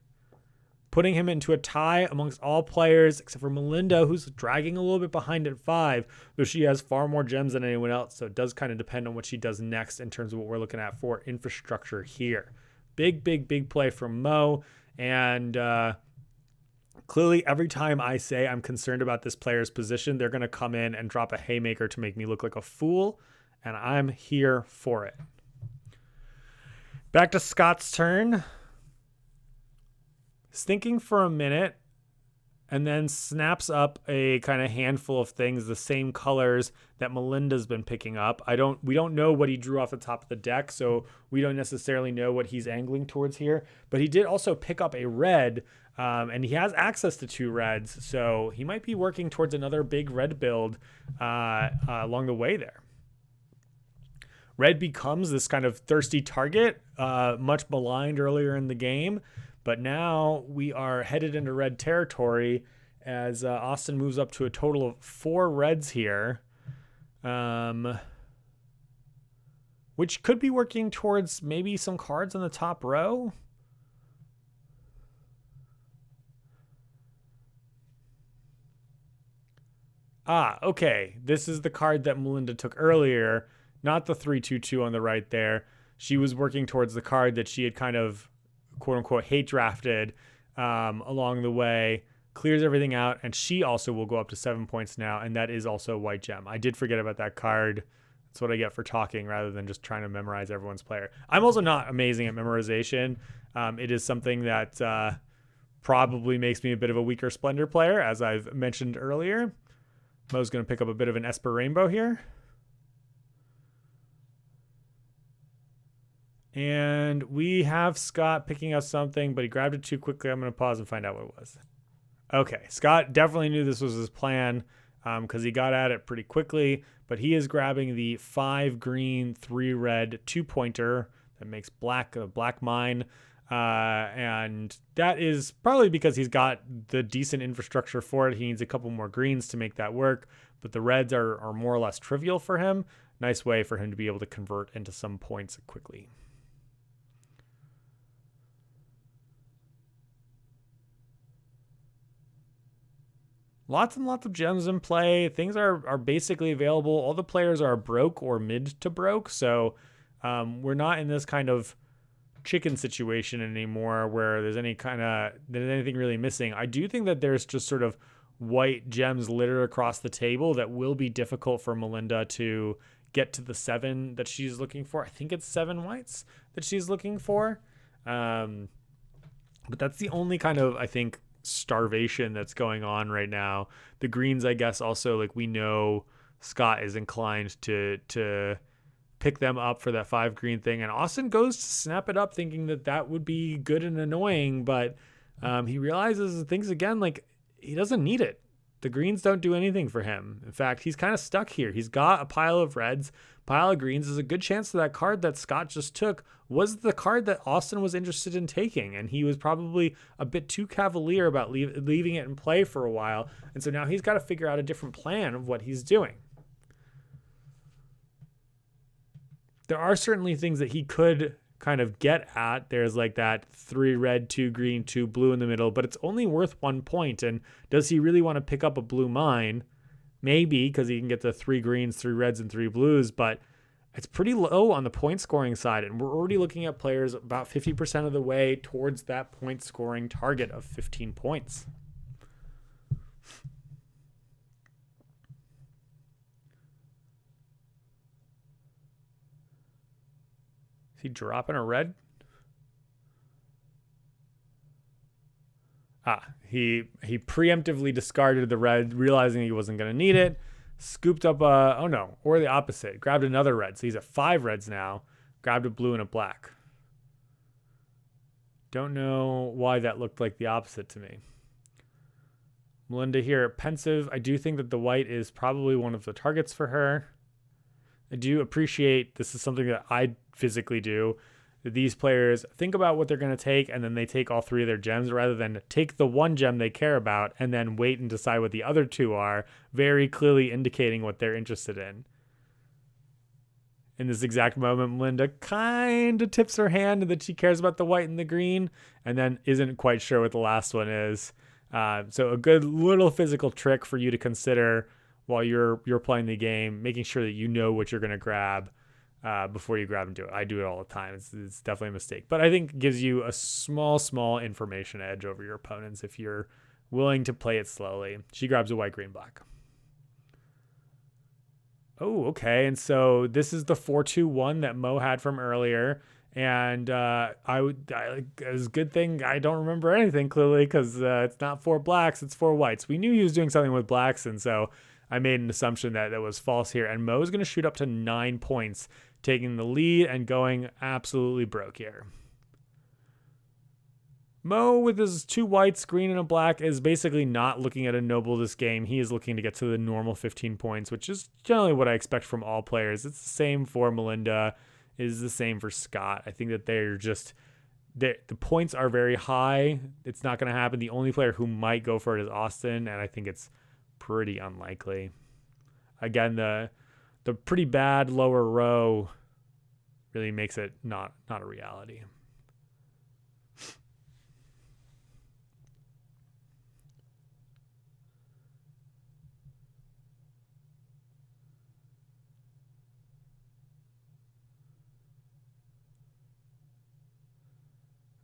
putting him into a tie amongst all players except for Malinda, who's dragging a little bit behind at 5, though she has far more gems than anyone else. So it does kind of depend on what she does next in terms of what we're looking at for infrastructure here. Big, big, big play from Mo. And clearly, every time I say I'm concerned about this player's position, they're going to come in and drop a haymaker to make me look like a fool, and I'm here for it. Back to Scott's turn. He's thinking for a minute and then snaps up a kind of handful of things, the same colors that Malinda's been picking up. We don't know what he drew off the top of the deck, so we don't necessarily know what he's angling towards here. But he did also pick up a red, and he has access to 2 reds, so he might be working towards another big red build along the way there. Red becomes this kind of thirsty target, much maligned earlier in the game. But now we are headed into red territory as Austin moves up to a total of 4 reds here, which could be working towards maybe some cards on the top row. Okay. This is the card that Malinda took earlier, not the 3/2/2 on the right there. She was working towards the card that she had kind of quote unquote hate drafted along the way, clears everything out, and she also will go up to 7 points now, and that is also white gem. I did forget about that card. That's what I get for talking rather than just trying to memorize everyone's player. I'm also not amazing at memorization. It is something that probably makes me a bit of a weaker Splendor player, as I've mentioned earlier. Mo's going to pick up a bit of an Esper Rainbow here. And we have Scott picking up something, but he grabbed it too quickly. I'm going to pause and find out what it was. Okay, Scott definitely knew this was his plan because he got at it pretty quickly, but he is grabbing the 5 green, 3 red 2-pointer that makes black a black mine. And that is probably because he's got the decent infrastructure for it. He needs a couple more greens to make that work, but the reds are more or less trivial for him. Nice way for him to be able to convert into some points quickly. Lots and lots of gems in play. Things are basically available. All the players are broke or mid to broke, so we're not in this kind of chicken situation anymore where there's anything really missing. I do think that there's just sort of white gems littered across the table that will be difficult for Malinda to get to the 7 that she's looking for. I think it's 7 whites that she's looking for. But that's the only kind of, I think, starvation that's going on right now. The greens, I guess, also, like, we know Scott is inclined to pick them up for that 5 green thing, and Austin goes to snap it up thinking that would be good and annoying, but he realizes things again, like, he doesn't need it. the greens don't do anything for him. In fact, he's kind of stuck here. He's got a pile of reds, pile of greens. There's a good chance that card that Scott just took was the card that Austin was interested in taking, and he was probably a bit too cavalier about leaving it in play for a while. And so now he's got to figure out a different plan of what he's doing. There are certainly things that he could kind of get at. There's like that 3 red, 2 green, 2 blue in the middle, but it's only worth 1 point. And does he really want to pick up a blue mine? Maybe, because he can get the 3 greens, 3 reds, and 3 blues, but it's pretty low on the point scoring side. And we're already looking at players about 50% of the way towards that point scoring target of 15 points. Is he dropping a red? He preemptively discarded the red, realizing he wasn't going to need it. Scooped up or the opposite. Grabbed another red. So he's at 5 reds now. Grabbed a blue and a black. Don't know why that looked like the opposite to me. Malinda here, pensive. I do think that the white is probably one of the targets for her. I do appreciate, this is something that I physically do, that these players think about what they're going to take and then they take all 3 of their gems rather than take the one gem they care about and then wait and decide what the other 2 are, very clearly indicating what they're interested in. In this exact moment, Malinda kind of tips her hand that she cares about the white and the green and then isn't quite sure what the last one is. So a good little physical trick for you to consider while you're playing the game, making sure that you know what you're going to grab before you grab into it. I do it all the time. It's definitely a mistake, but I think it gives you a small information edge over your opponents if you're willing to play it slowly. She grabs a white, green, black. Oh, okay. And so this is the 4-2-1 that Mo had from earlier. And it was a good thing I don't remember anything clearly because it's not 4 blacks, it's 4 whites. We knew he was doing something with blacks, and so I made an assumption that was false here. And Mo's going to shoot up to 9 points, taking the lead and going absolutely broke here. Mo, with his 2 whites, green, and a black, is basically not looking at a noble this game. He is looking to get to the normal 15 points, which is generally what I expect from all players. It's the same for Malinda. It is the same for Scott. I think that they're just... the points are very high. It's not going to happen. The only player who might go for it is Austin, and I think it's pretty unlikely. Again, the pretty bad lower row really makes it not a reality.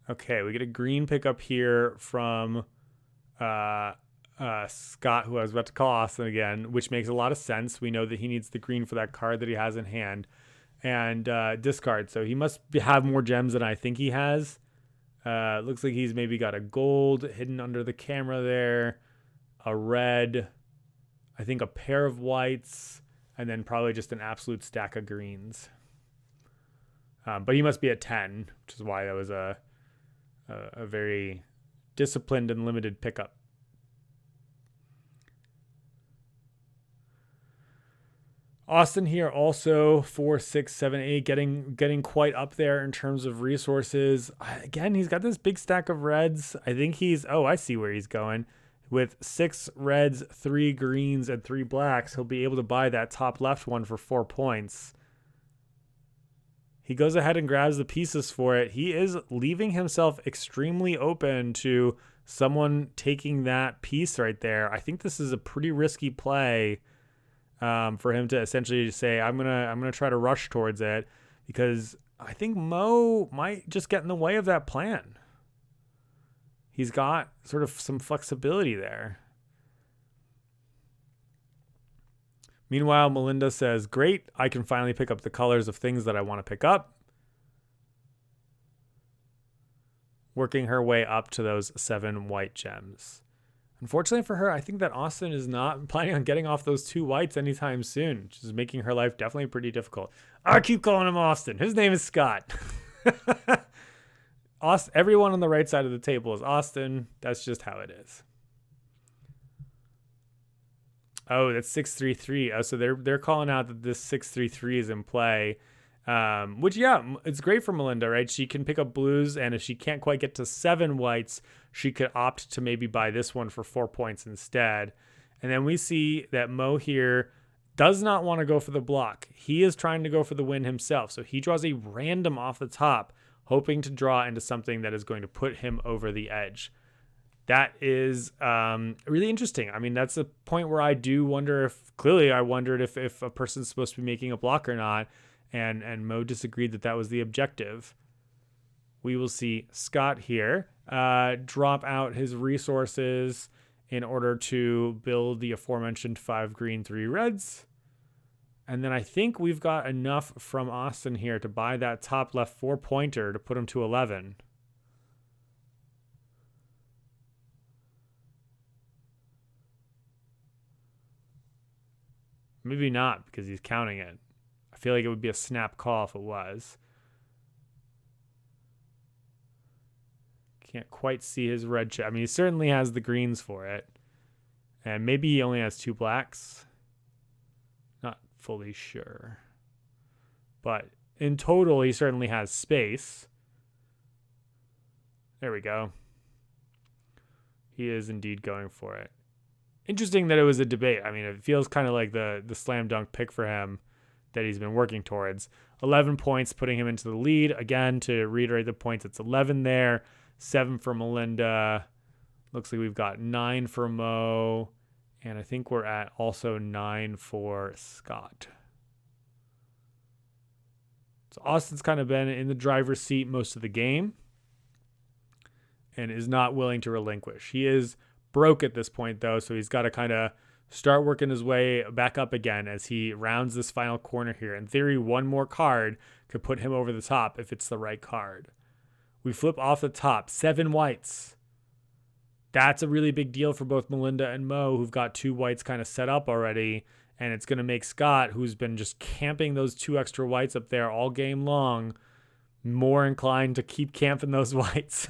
Okay, we get a green pickup here from Scott, who I was about to call Austin again, which makes a lot of sense. We know that he needs the green for that card that he has in hand. And discard. So he must have more gems than I think he has. Looks like he's maybe got a gold hidden under the camera there, a red, I think a pair of whites, and then probably just an absolute stack of greens. But he must be at 10, which is why that was a very disciplined and limited pickup. Austin here also 4, 6, 7, 8, getting quite up there in terms of resources. Again, he's got this big stack of reds. I think I see where he's going. With 6 reds, 3 greens, and 3 blacks, he'll be able to buy that top left one for 4 points. He goes ahead and grabs the pieces for it. He is leaving himself extremely open to someone taking that piece right there. I think this is a pretty risky play for him to essentially say, I'm gonna try to rush towards it, because I think Mo might just get in the way of that plan. He's got sort of some flexibility there. Meanwhile, Malinda says, great, I can finally pick up the colors of things that I want to pick up. Working her way up to those 7 white gems. Unfortunately for her, I think that Austin is not planning on getting off those 2 whites anytime soon, which is making her life definitely pretty difficult. I keep calling him Austin. His name is Scott. Everyone on the right side of the table is Austin. That's just how it is. Oh, that's 6-3-3. Oh, so they're calling out that this 6-3-3 is in play. Which, yeah, it's great for Malinda, right? She can pick up blues, and if she can't quite get to 7 whites, she could opt to maybe buy this one for 4 points instead. And then we see that Mo here does not want to go for the block. He is trying to go for the win himself. So he draws a random off the top, hoping to draw into something that is going to put him over the edge. That is really interesting. I mean, that's a point where I do wonder if, clearly I wondered if a person's supposed to be making a block or not. And Mo disagreed that was the objective. We will see Scott here drop out his resources in order to build the aforementioned 5 green, 3 reds. And then I think we've got enough from Austin here to buy that top left 4-pointer to put him to 11. Maybe not, because he's counting it. I feel like it would be a snap call if it was. Can't quite see his red chip. I mean, he certainly has the greens for it. And maybe he only has 2 blacks. Not fully sure. But in total, he certainly has space. There we go. He is indeed going for it. Interesting that it was a debate. I mean, it feels kind of like the slam dunk pick for him that he's been working towards. 11 points, putting him into the lead. Again, to reiterate the points, it's 11 there, 7 for Malinda. Looks like we've got 9 for Mo. And I think we're at also 9 for Scott. So Austin's kind of been in the driver's seat most of the game and is not willing to relinquish. He is broke at this point, though, so he's got to kind of start working his way back up again as he rounds this final corner here. In theory, one more card could put him over the top if it's the right card. We flip off the top, 7 whites. That's a really big deal for both Malinda and Mo, who've got 2 whites kind of set up already, and it's going to make Scott, who's been just camping those 2 extra whites up there all game long, more inclined to keep camping those whites.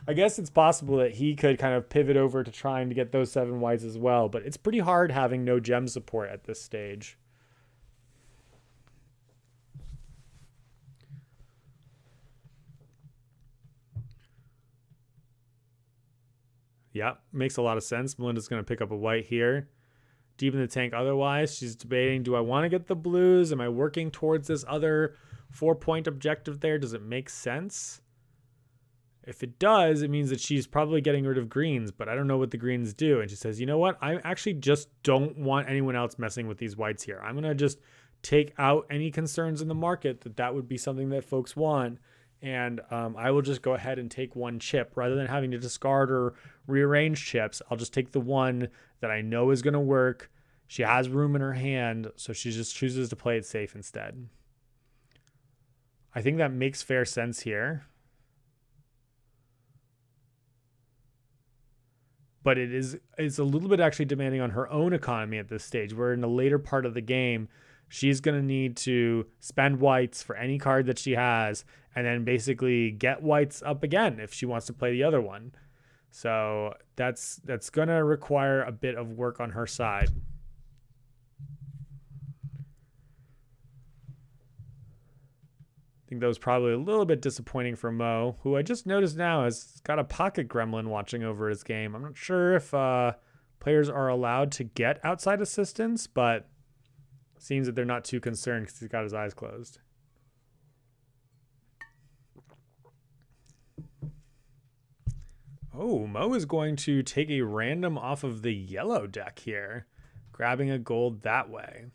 I guess it's possible that he could kind of pivot over to trying to get those 7 whites as well, but it's pretty hard having no gem support at this stage. Yeah, makes a lot of sense. Melinda's going to pick up a white here. Deep in the tank otherwise. She's debating, do I want to get the blues? Am I working towards this other 4-point objective there? Does it make sense? If it does, it means that she's probably getting rid of greens, but I don't know what the greens do. And she says, you know what? I actually just don't want anyone else messing with these whites here. I'm going to just take out any concerns in the market that would be something that folks want. And I will just go ahead and take 1 chip rather than having to discard or rearrange chips. I'll just take the one that I know is going to work. She has room in her hand, so she just chooses to play it safe instead. I think that makes fair sense here. But it's a little bit actually demanding on her own economy at this stage. We're in the later part of the game. She's going to need to spend whites for any card that she has and then basically get whites up again if she wants to play the other one. So that's going to require a bit of work on her side. I think that was probably a little bit disappointing for Mo, who I just noticed now has got a pocket gremlin watching over his game. I'm not sure if players are allowed to get outside assistance, but it seems that they're not too concerned because he's got his eyes closed. Oh, Mo is going to take a random off of the yellow deck here, grabbing a gold that way.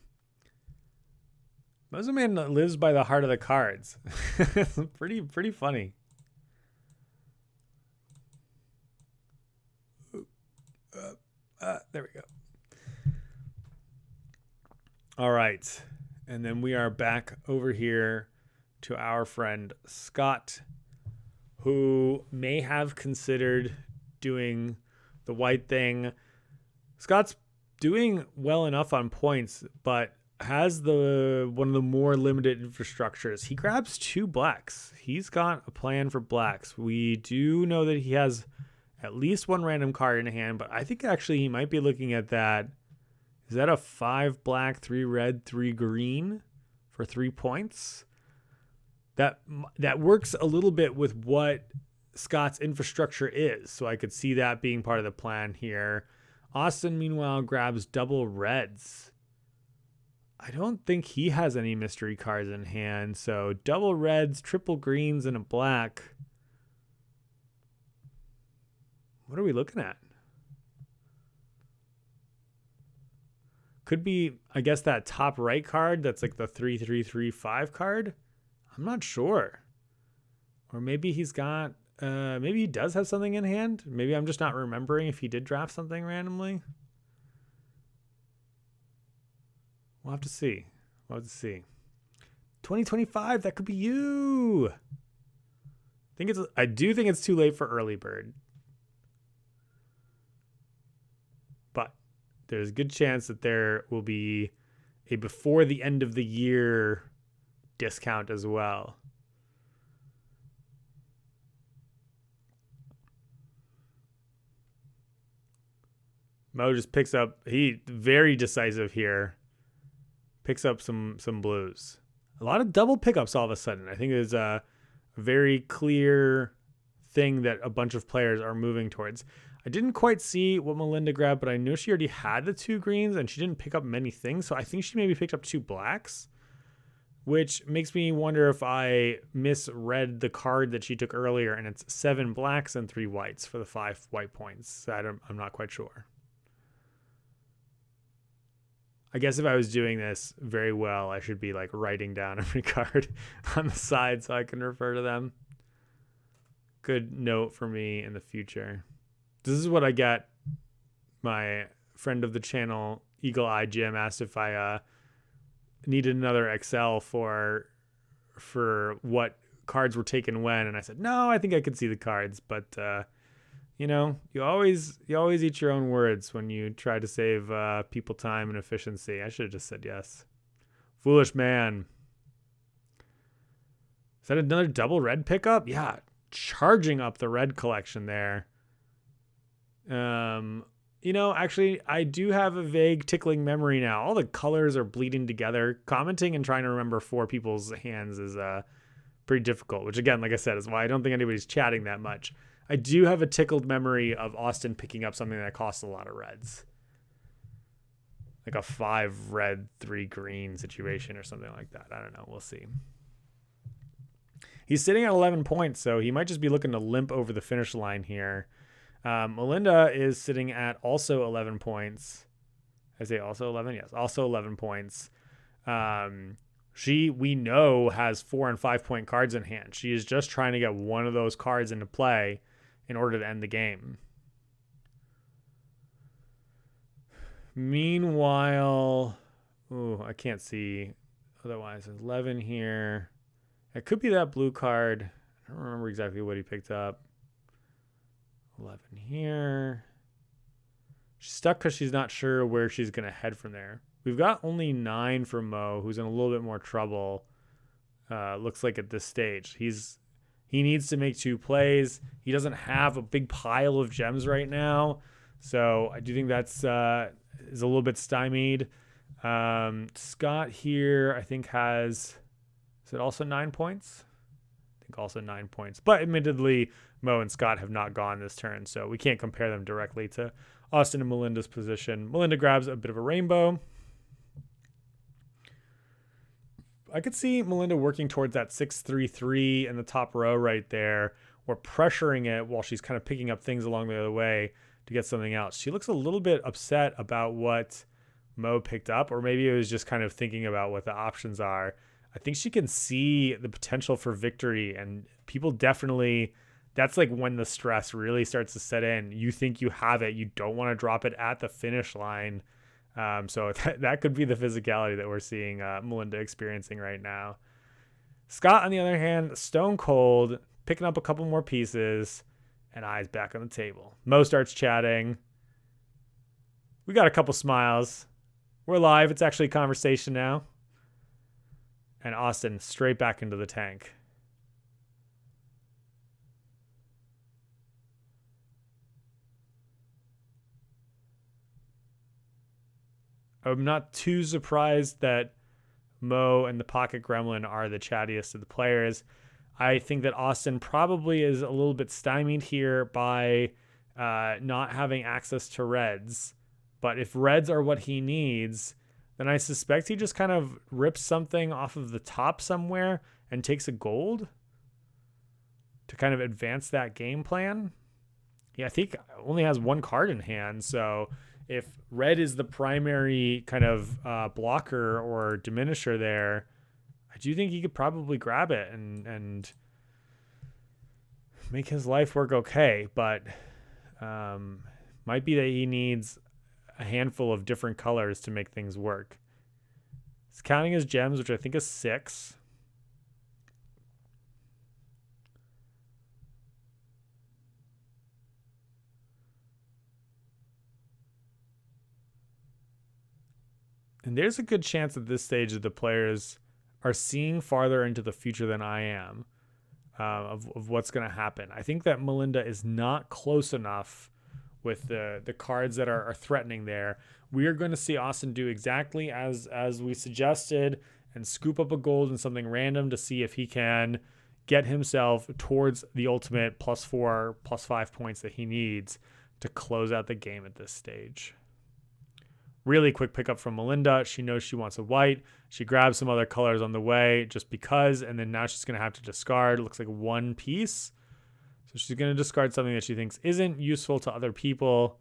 Mo's a man that lives by the heart of the cards. pretty funny. There we go. All right. And then we are back over here to our friend Scott, who may have considered doing the white thing. Scott's doing well enough on points, but has one of the more limited infrastructures. He grabs 2 blacks. He's got a plan for blacks. We do know that he has at least one random card in hand, but I think actually he might be looking at that. Is that a 5 black, 3 red, 3 green for 3 points? That works a little bit with what Scott's infrastructure is, so I could see that being part of the plan here. Austin, meanwhile, grabs double reds. I don't think he has any mystery cards in hand, so double reds, triple greens, and a black. What are we looking at? Could be, I guess, that top right card that's like the 3-3-3-5 card. I'm not sure. Or maybe he's got, maybe he does have something in hand. Maybe I'm just not remembering if he did draft something randomly. We'll have to see. 2025, that could be you. I do think it's too late for early bird. But there's a good chance that there will be a before the end of the year discount as well. Mo just picks up, he very decisive here. Picks up some blues. A lot of double pickups all of a sudden. I think there's a very clear thing that a bunch of players are moving towards. I didn't quite see what Malinda grabbed, but I know she already had the 2 greens and she didn't pick up many things. So I think she maybe picked up 2 blacks, which makes me wonder if I misread the card that she took earlier and it's 7 blacks and 3 whites for the 5 white points. I'm not quite sure. I guess if I was doing this very well, I should be like writing down every card on the side so I can refer to them. Good note for me in the future. This is what I get. My friend of the channel, Eagle Eye Jim, asked if I needed another Excel for what cards were taken when, and I said no. I think I could see the cards, but you always eat your own words when you try to save people time and efficiency. I should have just said yes. Foolish man. Is that another double red pickup? Yeah, charging up the red collection there. Actually, I do have a vague tickling memory now. All the colors are bleeding together. Commenting and trying to remember 4 people's hands is pretty difficult, which again, like I said, is why I don't think anybody's chatting that much. I do have a tickled memory of Austin picking up something that costs a lot of reds. Like a 5 red, 3 green situation or something like that. I don't know. We'll see. He's sitting at 11 points, so he might just be looking to limp over the finish line here. Malinda is sitting at also 11 points. I say also 11? Yes, also 11 points. We know, has 4 and 5 point cards in hand. She is just trying to get one of those cards into play in order to end the game. Meanwhile, I can't see otherwise. 11 here. It could be that blue card. I don't remember exactly what he picked up. 11 here. She's stuck because she's not sure where she's going to head from there. We've got only 9 for Mo, who's in a little bit more trouble. Looks like at this stage. He needs to make 2 plays. He doesn't have a big pile of gems right now. So I do think that's is a little bit stymied. Scott here, I think is it also 9 points? I think also 9 points. But admittedly, Mo and Scott have not gone this turn, so we can't compare them directly to Austin and Malinda's position. Malinda grabs a bit of a rainbow. I could see Malinda working towards that 6-3-3 in the top row right there, or pressuring it while she's kind of picking up things along the other way to get something else. She looks a little bit upset about what Mo picked up, or maybe it was just kind of thinking about what the options are. I think she can see the potential for victory, and people definitely, that's like when the stress really starts to set in. You think you have it. You don't want to drop it at the finish line. So that could be the physicality that we're seeing Malinda experiencing right now. Scott, on the other hand, stone cold, picking up a couple more pieces, and eyes back on the table. Mo starts chatting. We got a couple smiles. We're live. It's actually a conversation now. And Austin straight back into the tank. I'm not too surprised that Mo and the Pocket Gremlin are the chattiest of the players. I think that Austin probably is a little bit stymied here by not having access to reds. But if reds are what he needs, then I suspect he just kind of rips something off of the top somewhere and takes a gold to kind of advance that game plan. Yeah, I think only has one card in hand, so if red is the primary kind of blocker or diminisher there, I do think he could probably grab it and make his life work okay. But might be that he needs a handful of different colors to make things work. He's counting his gems, which I think is 6. And there's a good chance at this stage that the players are seeing farther into the future than I am of what's going to happen. I think that Malinda is not close enough with the cards that are threatening there. We are going to see Austin do exactly as we suggested and scoop up a gold and something random to see if he can get himself towards the ultimate +4, +5 points that he needs to close out the game at this stage. Really quick pickup from Malinda. She knows she wants a white. She grabs some other colors on the way just because, and then now she's going to have to discard. It looks like 1 piece. So she's going to discard something that she thinks isn't useful to other people,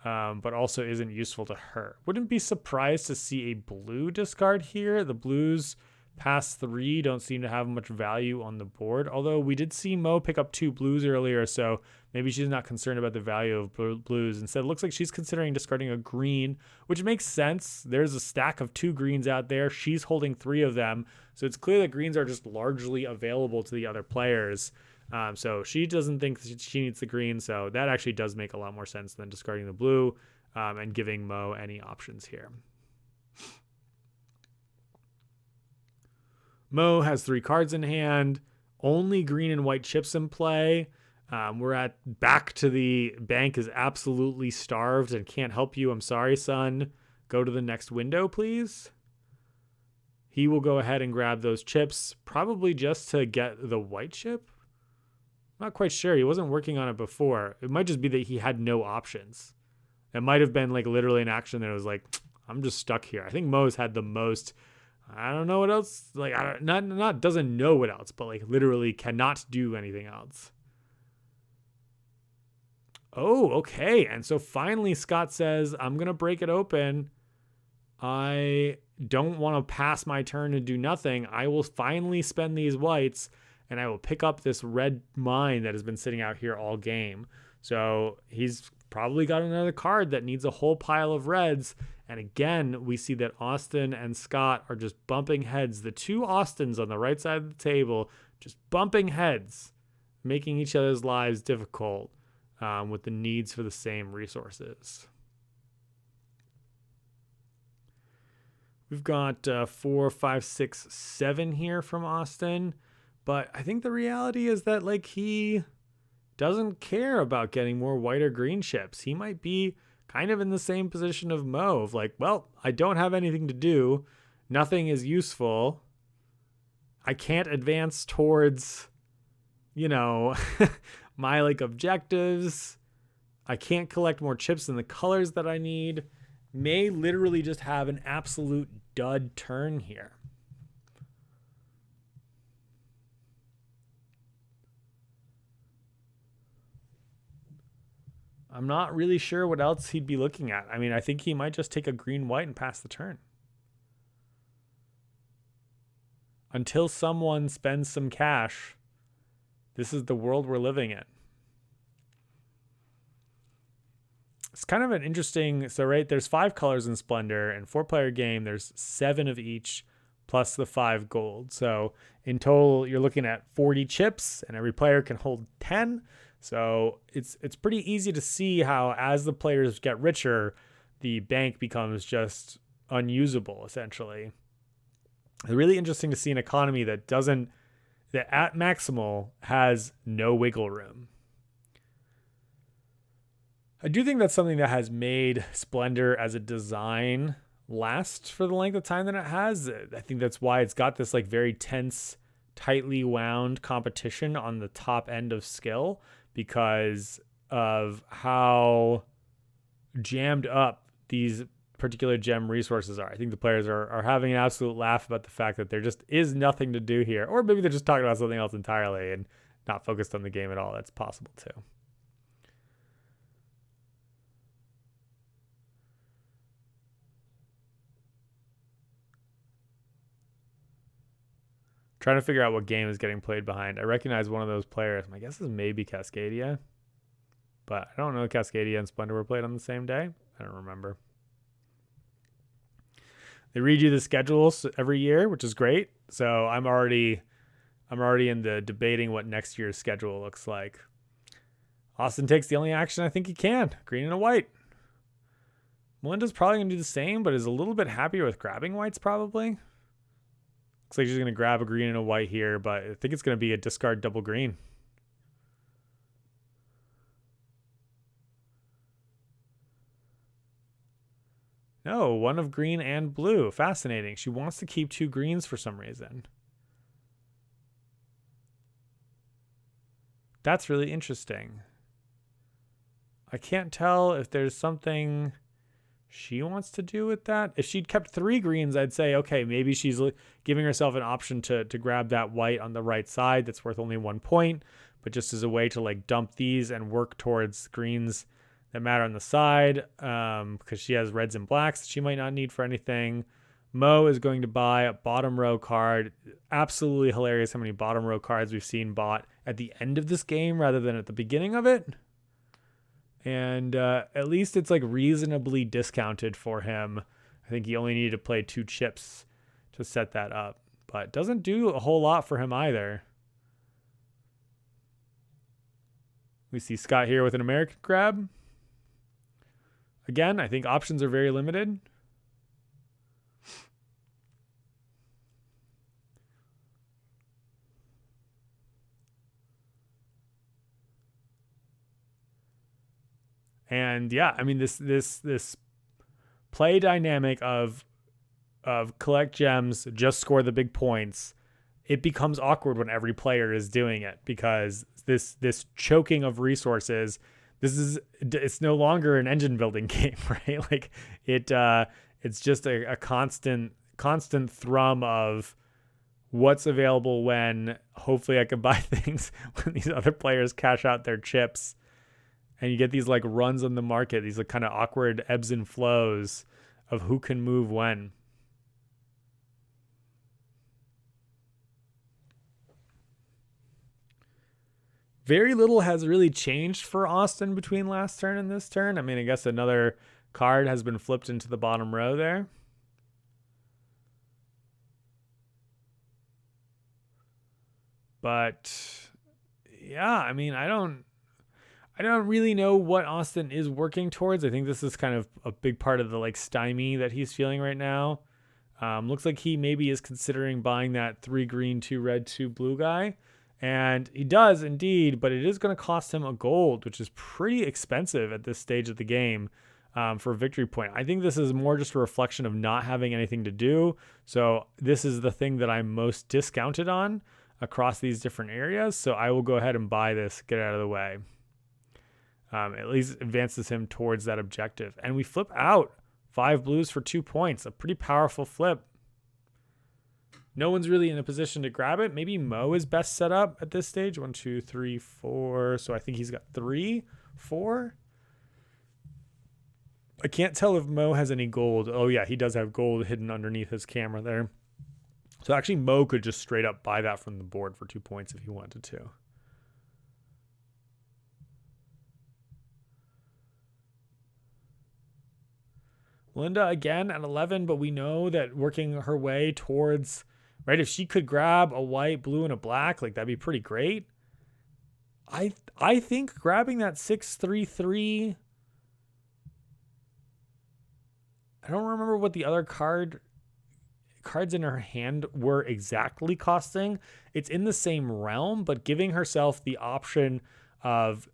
but also isn't useful to her. Wouldn't be surprised to see a blue discard here. The blues past 3 don't seem to have much value on the board, although we did see Mo pick up 2 blues earlier, so maybe she's not concerned about the value of blues. Instead, it looks like she's considering discarding a green, which makes sense. There's a stack of 2 greens out there. She's holding 3 of them, so it's clear that greens are just largely available to the other players. So she doesn't think she needs the green, so that actually does make a lot more sense than discarding the blue and giving Mo any options here. Mo has 3 cards in hand, only green and white chips in play. We're back to the bank is absolutely starved and can't help you. I'm sorry, son. Go to the next window, please. He will go ahead and grab those chips, probably just to get the white chip. Not quite sure. He wasn't working on it before. It might just be that he had no options. It might have been like literally an action that was like, I'm just stuck here. I think Mo's had the most. I don't know what else. Like, not doesn't know what else, but like literally cannot do anything else. Oh, okay. And so finally Scott says, I'm going to break it open. I don't want to pass my turn and do nothing. I will finally spend these whites and I will pick up this red mine that has been sitting out here all game. So he's probably got another card that needs a whole pile of reds. And again, we see that Austin and Scott are just bumping heads. The 2 Austins on the right side of the table, just bumping heads, making each other's lives difficult with the needs for the same resources. We've got 4, 5, 6, 7 here from Austin. But I think the reality is that like he doesn't care about getting more white or green chips. He might be kind of in the same position of Mo of like, well, I don't have anything to do. Nothing is useful. I can't advance towards, my like objectives. I can't collect more chips in the colors that I need. May literally just have an absolute dud turn here. I'm not really sure what else he'd be looking at. I mean, I think he might just take a green-white and pass the turn. Until someone spends some cash, this is the world we're living in. It's kind of an interesting, so right, there's 5 colors in Splendor, and 4-player game, there's 7 of each, plus the 5 gold. So in total, you're looking at 40 chips, and every player can hold 10. So it's pretty easy to see how as the players get richer, the bank becomes just unusable, essentially. It's really interesting to see an economy that at maximal has no wiggle room. I do think that's something that has made Splendor as a design last for the length of time that it has. I think that's why it's got this like very tense, tightly wound competition on the top end of skill, because of how jammed up these particular gem resources are. I think the players are having an absolute laugh about the fact that there just is nothing to do here. Or maybe they're just talking about something else entirely and not focused on the game at all. That's possible too. Trying to figure out what game is getting played behind. I recognize one of those players. My guess is maybe Cascadia. But I don't know if Cascadia and Splendor were played on the same day. I don't remember. They read you the schedules every year, which is great. So I'm already in the debating what next year's schedule looks like. Austin takes the only action I think he can. Green and a white. Malinda's probably going to do the same, but is a little bit happier with grabbing whites probably. Looks like she's going to grab a green and a white here, but I think it's going to be a discard double green. No, one of green and blue. Fascinating. She wants to keep 2 greens for some reason. That's really interesting. I can't tell if there's something she wants to do with that. If she'd kept 3 greens, I'd say, okay, maybe she's giving herself an option to grab that white on the right side that's worth only 1 point, but just as a way to like dump these and work towards greens that matter on the side, because she has reds and blacks that she might not need for anything. Mo is going to buy a bottom row card. Absolutely hilarious how many bottom row cards we've seen bought at the end of this game rather than at the beginning of it. And at least it's like reasonably discounted for him. I think he only needed to play 2 chips to set that up, but doesn't do a whole lot for him either. We see Scott here with an American grab. Again, I think options are very limited. And yeah, I mean this play dynamic of collect gems, just score the big points, it becomes awkward when every player is doing it, because this choking of resources, it's no longer an engine building game, right? Like it's just a constant thrum of what's available when hopefully I can buy things when these other players cash out their chips. And you get these like runs on the market, these like kind of awkward ebbs and flows of who can move when. Very little has really changed for Austin between last turn and this turn. I mean, I guess another card has been flipped into the bottom row there. But yeah, I mean, I don't really know what Austin is working towards. I think this is kind of a big part of the like stymie that he's feeling right now. Looks like he maybe is considering buying that 3 green, 2 red, 2 blue guy. And he does indeed, but it is going to cost him a gold, which is pretty expensive at this stage of the game for a victory point. I think this is more just a reflection of not having anything to do. So this is the thing that I'm most discounted on across these different areas. So I will go ahead and buy this, get out of the way. At least advances him towards that objective. And we flip out 5 blues for 2 points. A pretty powerful flip. No one's really in a position to grab it. Maybe Mo is best set up at this stage. 1, 2, 3, 4. So I think he's got 3, 4. I can't tell if Mo has any gold. Oh yeah, he does have gold hidden underneath his camera there. So actually Mo could just straight up buy that from the board for 2 points if he wanted to. Malinda again at 11, but we know that working her way towards, right, if she could grab a white, blue, and a black, like that'd be pretty great. I think grabbing that 6-3-3, I don't remember what the other cards in her hand were exactly costing. It's in the same realm, but giving herself the option of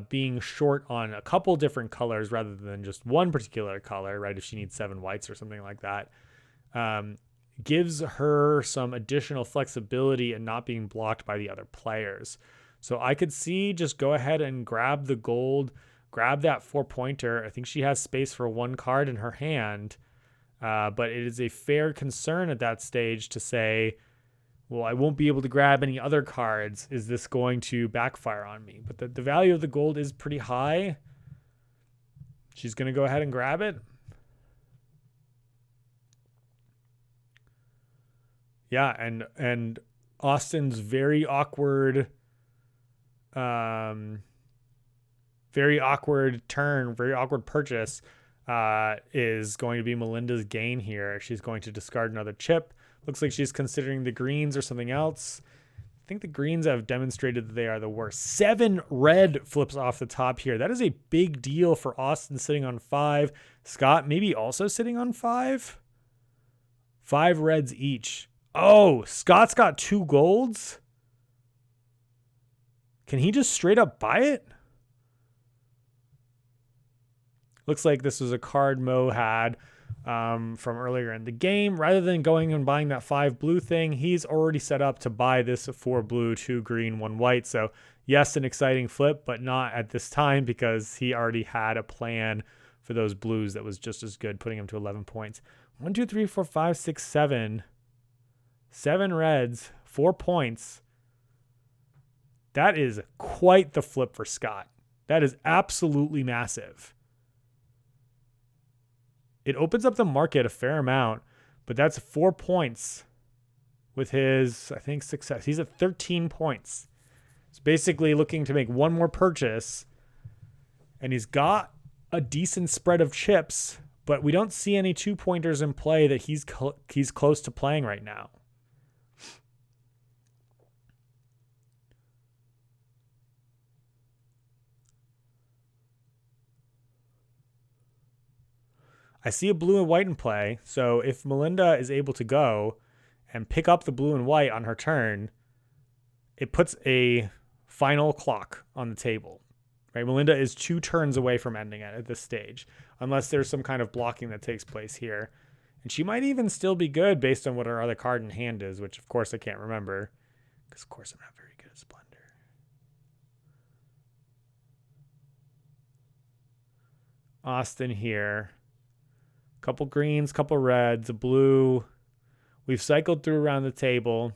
being short on a couple different colors rather than just one particular color, right? If she needs 7 whites or something like that, gives her some additional flexibility and not being blocked by the other players. So I could see just go ahead and grab the gold, grab that 4-pointer. I think she has space for 1 card in her hand, but it is a fair concern at that stage to say, well, I won't be able to grab any other cards. Is this going to backfire on me? But the value of the gold is pretty high. She's going to go ahead and grab it. Yeah, and Austin's very awkward turn, very awkward purchase is going to be Malinda's gain here. She's going to discard another chip. Looks like she's considering the greens or something else. I think the greens have demonstrated that they are the worst. 7 red flips off the top here. That is a big deal for Austin sitting on 5. Scott maybe also sitting on 5. 5 reds each. Oh, Scott's got 2 golds. Can he just straight up buy it? Looks like this was a card Mo had from earlier in the game. Rather than going and buying that 5 blue thing, he's already set up to buy this 4 blue, 2 green, 1 white. So yes, an exciting flip, but not at this time because he already had a plan for those blues that was just as good, putting him to 11 points. 1, 2, 3, 4, 5, 6, 7. 7 reds, 4 points. That is quite the flip for Scott. That is absolutely massive. It opens up the market a fair amount, but that's 4 points with his, I think, success. He's at 13 points. He's basically looking to make 1 more purchase, and he's got a decent spread of chips, but we don't see any 2-pointers in play that he's close to playing right now. I see a blue and white in play, so if Malinda is able to go and pick up the blue and white on her turn, it puts a final clock on the table. Right? Malinda is 2 turns away from ending it at this stage, unless there's some kind of blocking that takes place here. And she might even still be good based on what her other card in hand is, which of course I can't remember, because of course I'm not very good at Splendor. Austin here. Couple greens, couple reds, a blue. We've cycled through around the table.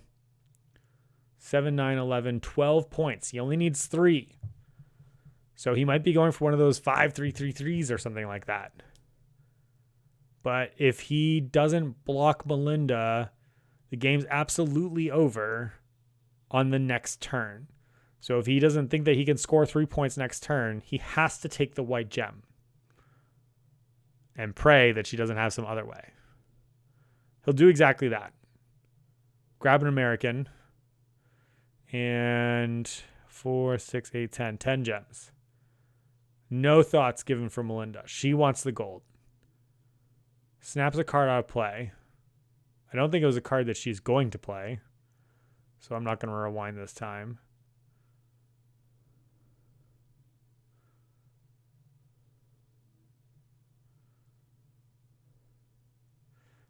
7, 9, 11, 12 points. He only needs 3. So he might be going for one of those 5, 3, 3, 3s or something like that. But if he doesn't block Malinda, the game's absolutely over on the next turn. So if he doesn't think that he can score 3 points next turn, he has to take the white gem and pray that she doesn't have some other way. He'll do exactly that. Grab an American. And 4, 6, 8, 10. 10 gems. No thoughts given for Malinda. She wants the gold. Snaps a card out of play. I don't think it was a card that she's going to play, so I'm not going to rewind this time.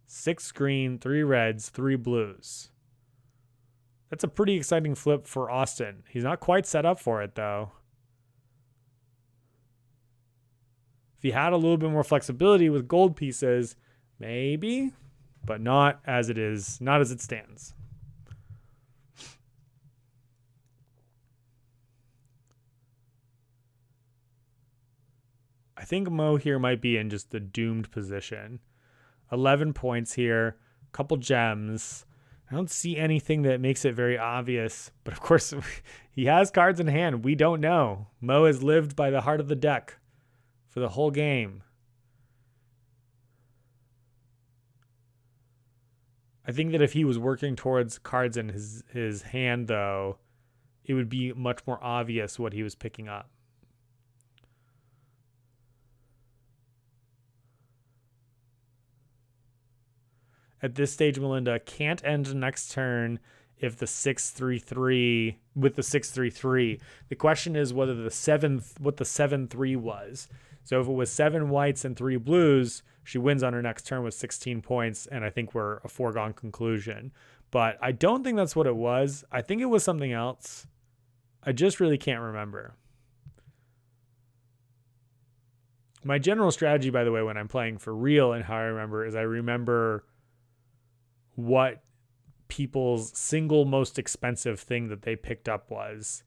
Six green, 3 reds, 3 blues. That's a pretty exciting flip for Austin. He's not quite set up for it, though. If he had a little bit more flexibility with gold pieces, maybe, but not as it is, not as it stands. I think Mo here might be in just the doomed position. 11 points here, couple gems. I don't see anything that makes it very obvious, but of course he has cards in hand. We don't know. Mo has lived by the heart of the deck for the whole game. I think that if he was working towards cards in his hand, though, it would be much more obvious what he was picking up. At this stage, Malinda can't end next turn if the 6-3-3 with the 6-3-3. The question is whether the 7-3 was. So if it was 7 whites and 3 blues, she wins on her next turn with 16 points, and I think we're a foregone conclusion. But I don't think that's what it was. I think it was something else. I just really can't remember. My general strategy, by the way, when I'm playing for real and how I remember is I remember what people's single most expensive thing that they picked up was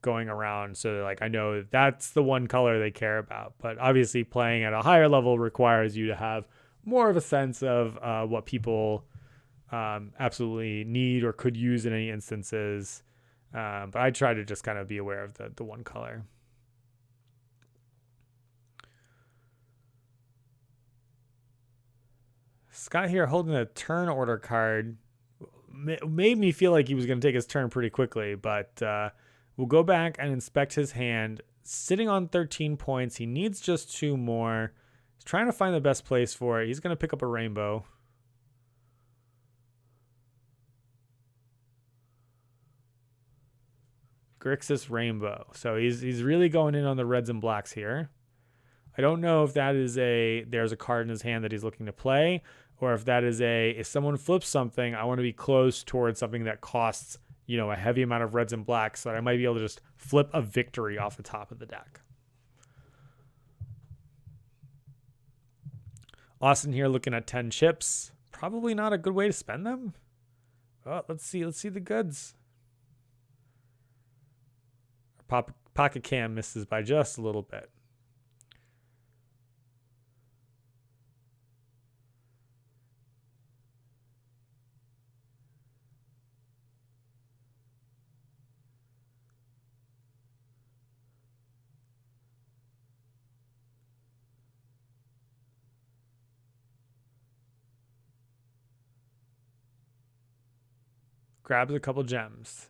going around. So like I know that's the one color they care about. But obviously playing at a higher level requires you to have more of a sense of what people absolutely need or could use in any instances. But I try to just kind of be aware of the one color. Scott here holding a turn order card made me feel like he was going to take his turn pretty quickly, but we'll go back and inspect his hand. Sitting on 13 points. He needs just 2 more. He's trying to find the best place for it. He's going to pick up a rainbow. Grixis rainbow. So he's really going in on the reds and blacks here. I don't know if that is there's a card in his hand that he's looking to play, or if that is if someone flips something, I want to be close towards something that costs, a heavy amount of reds and blacks so that I might be able to just flip a victory off the top of the deck. Austin here looking at 10 chips. Probably not a good way to spend them. Oh, let's see the goods. Pocket Cam misses by just a little bit. Grabs a couple gems.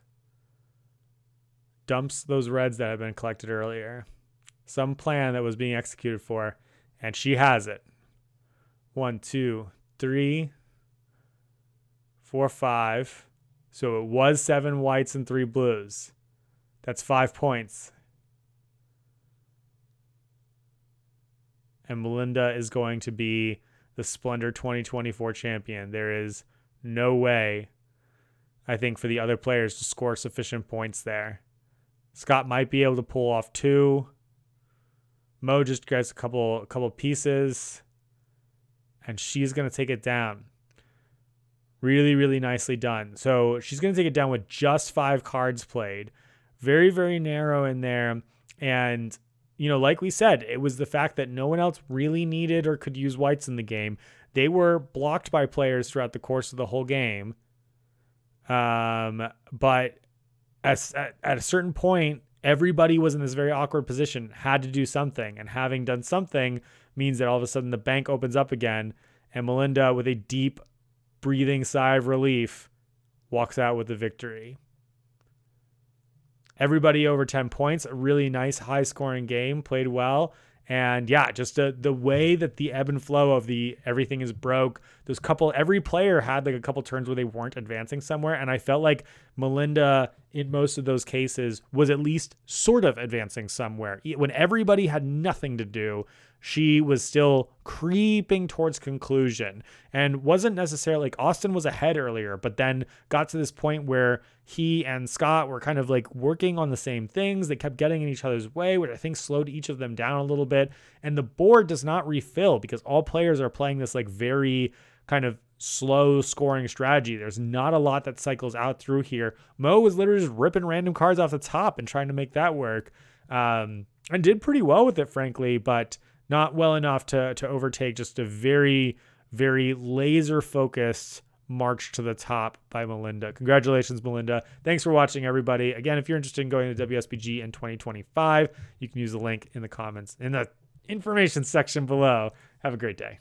Dumps those reds that have been collected earlier. Some plan that was being executed for, and she has it. 1, 2, 3, 4, 5. So it was 7 whites and 3 blues. That's 5 points. And Malinda is going to be the Splendor 2024 champion. There is no way, I think, for the other players to score sufficient points there. Scott might be able to pull off 2. Mo just gets a couple pieces, and she's going to take it down. Really, really nicely done. So she's going to take it down with just 5 cards played. Very, very narrow in there. And, like we said, it was the fact that no one else really needed or could use whites in the game. They were blocked by players throughout the course of the whole game. But at a certain point, everybody was in this very awkward position, had to do something. And having done something means that all of a sudden the bank opens up again. And Malinda, with a deep breathing sigh of relief, walks out with the victory. Everybody over 10 points, a really nice high scoring game, played well. And yeah, just the way that the ebb and flow of the everything is broke. Every player had like a couple turns where they weren't advancing somewhere. And I felt like Malinda, in most of those cases, was at least sort of advancing somewhere. When everybody had nothing to do, she was still creeping towards conclusion and wasn't necessarily like Austin was ahead earlier, but then got to this point where he and Scott were kind of like working on the same things. They kept getting in each other's way, which I think slowed each of them down a little bit. And the board does not refill because all players are playing this like very kind of slow scoring strategy. There's not a lot that cycles out through here. Mo was literally just ripping random cards off the top and trying to make that work. And did pretty well with it, frankly, but not well enough to overtake just a very, very laser focused march to the top by Malinda. Congratulations, Malinda. Thanks for watching, everybody. Again, if you're interested in going to WSBG in 2025, you can use the link in the comments in the information section below. Have a great day.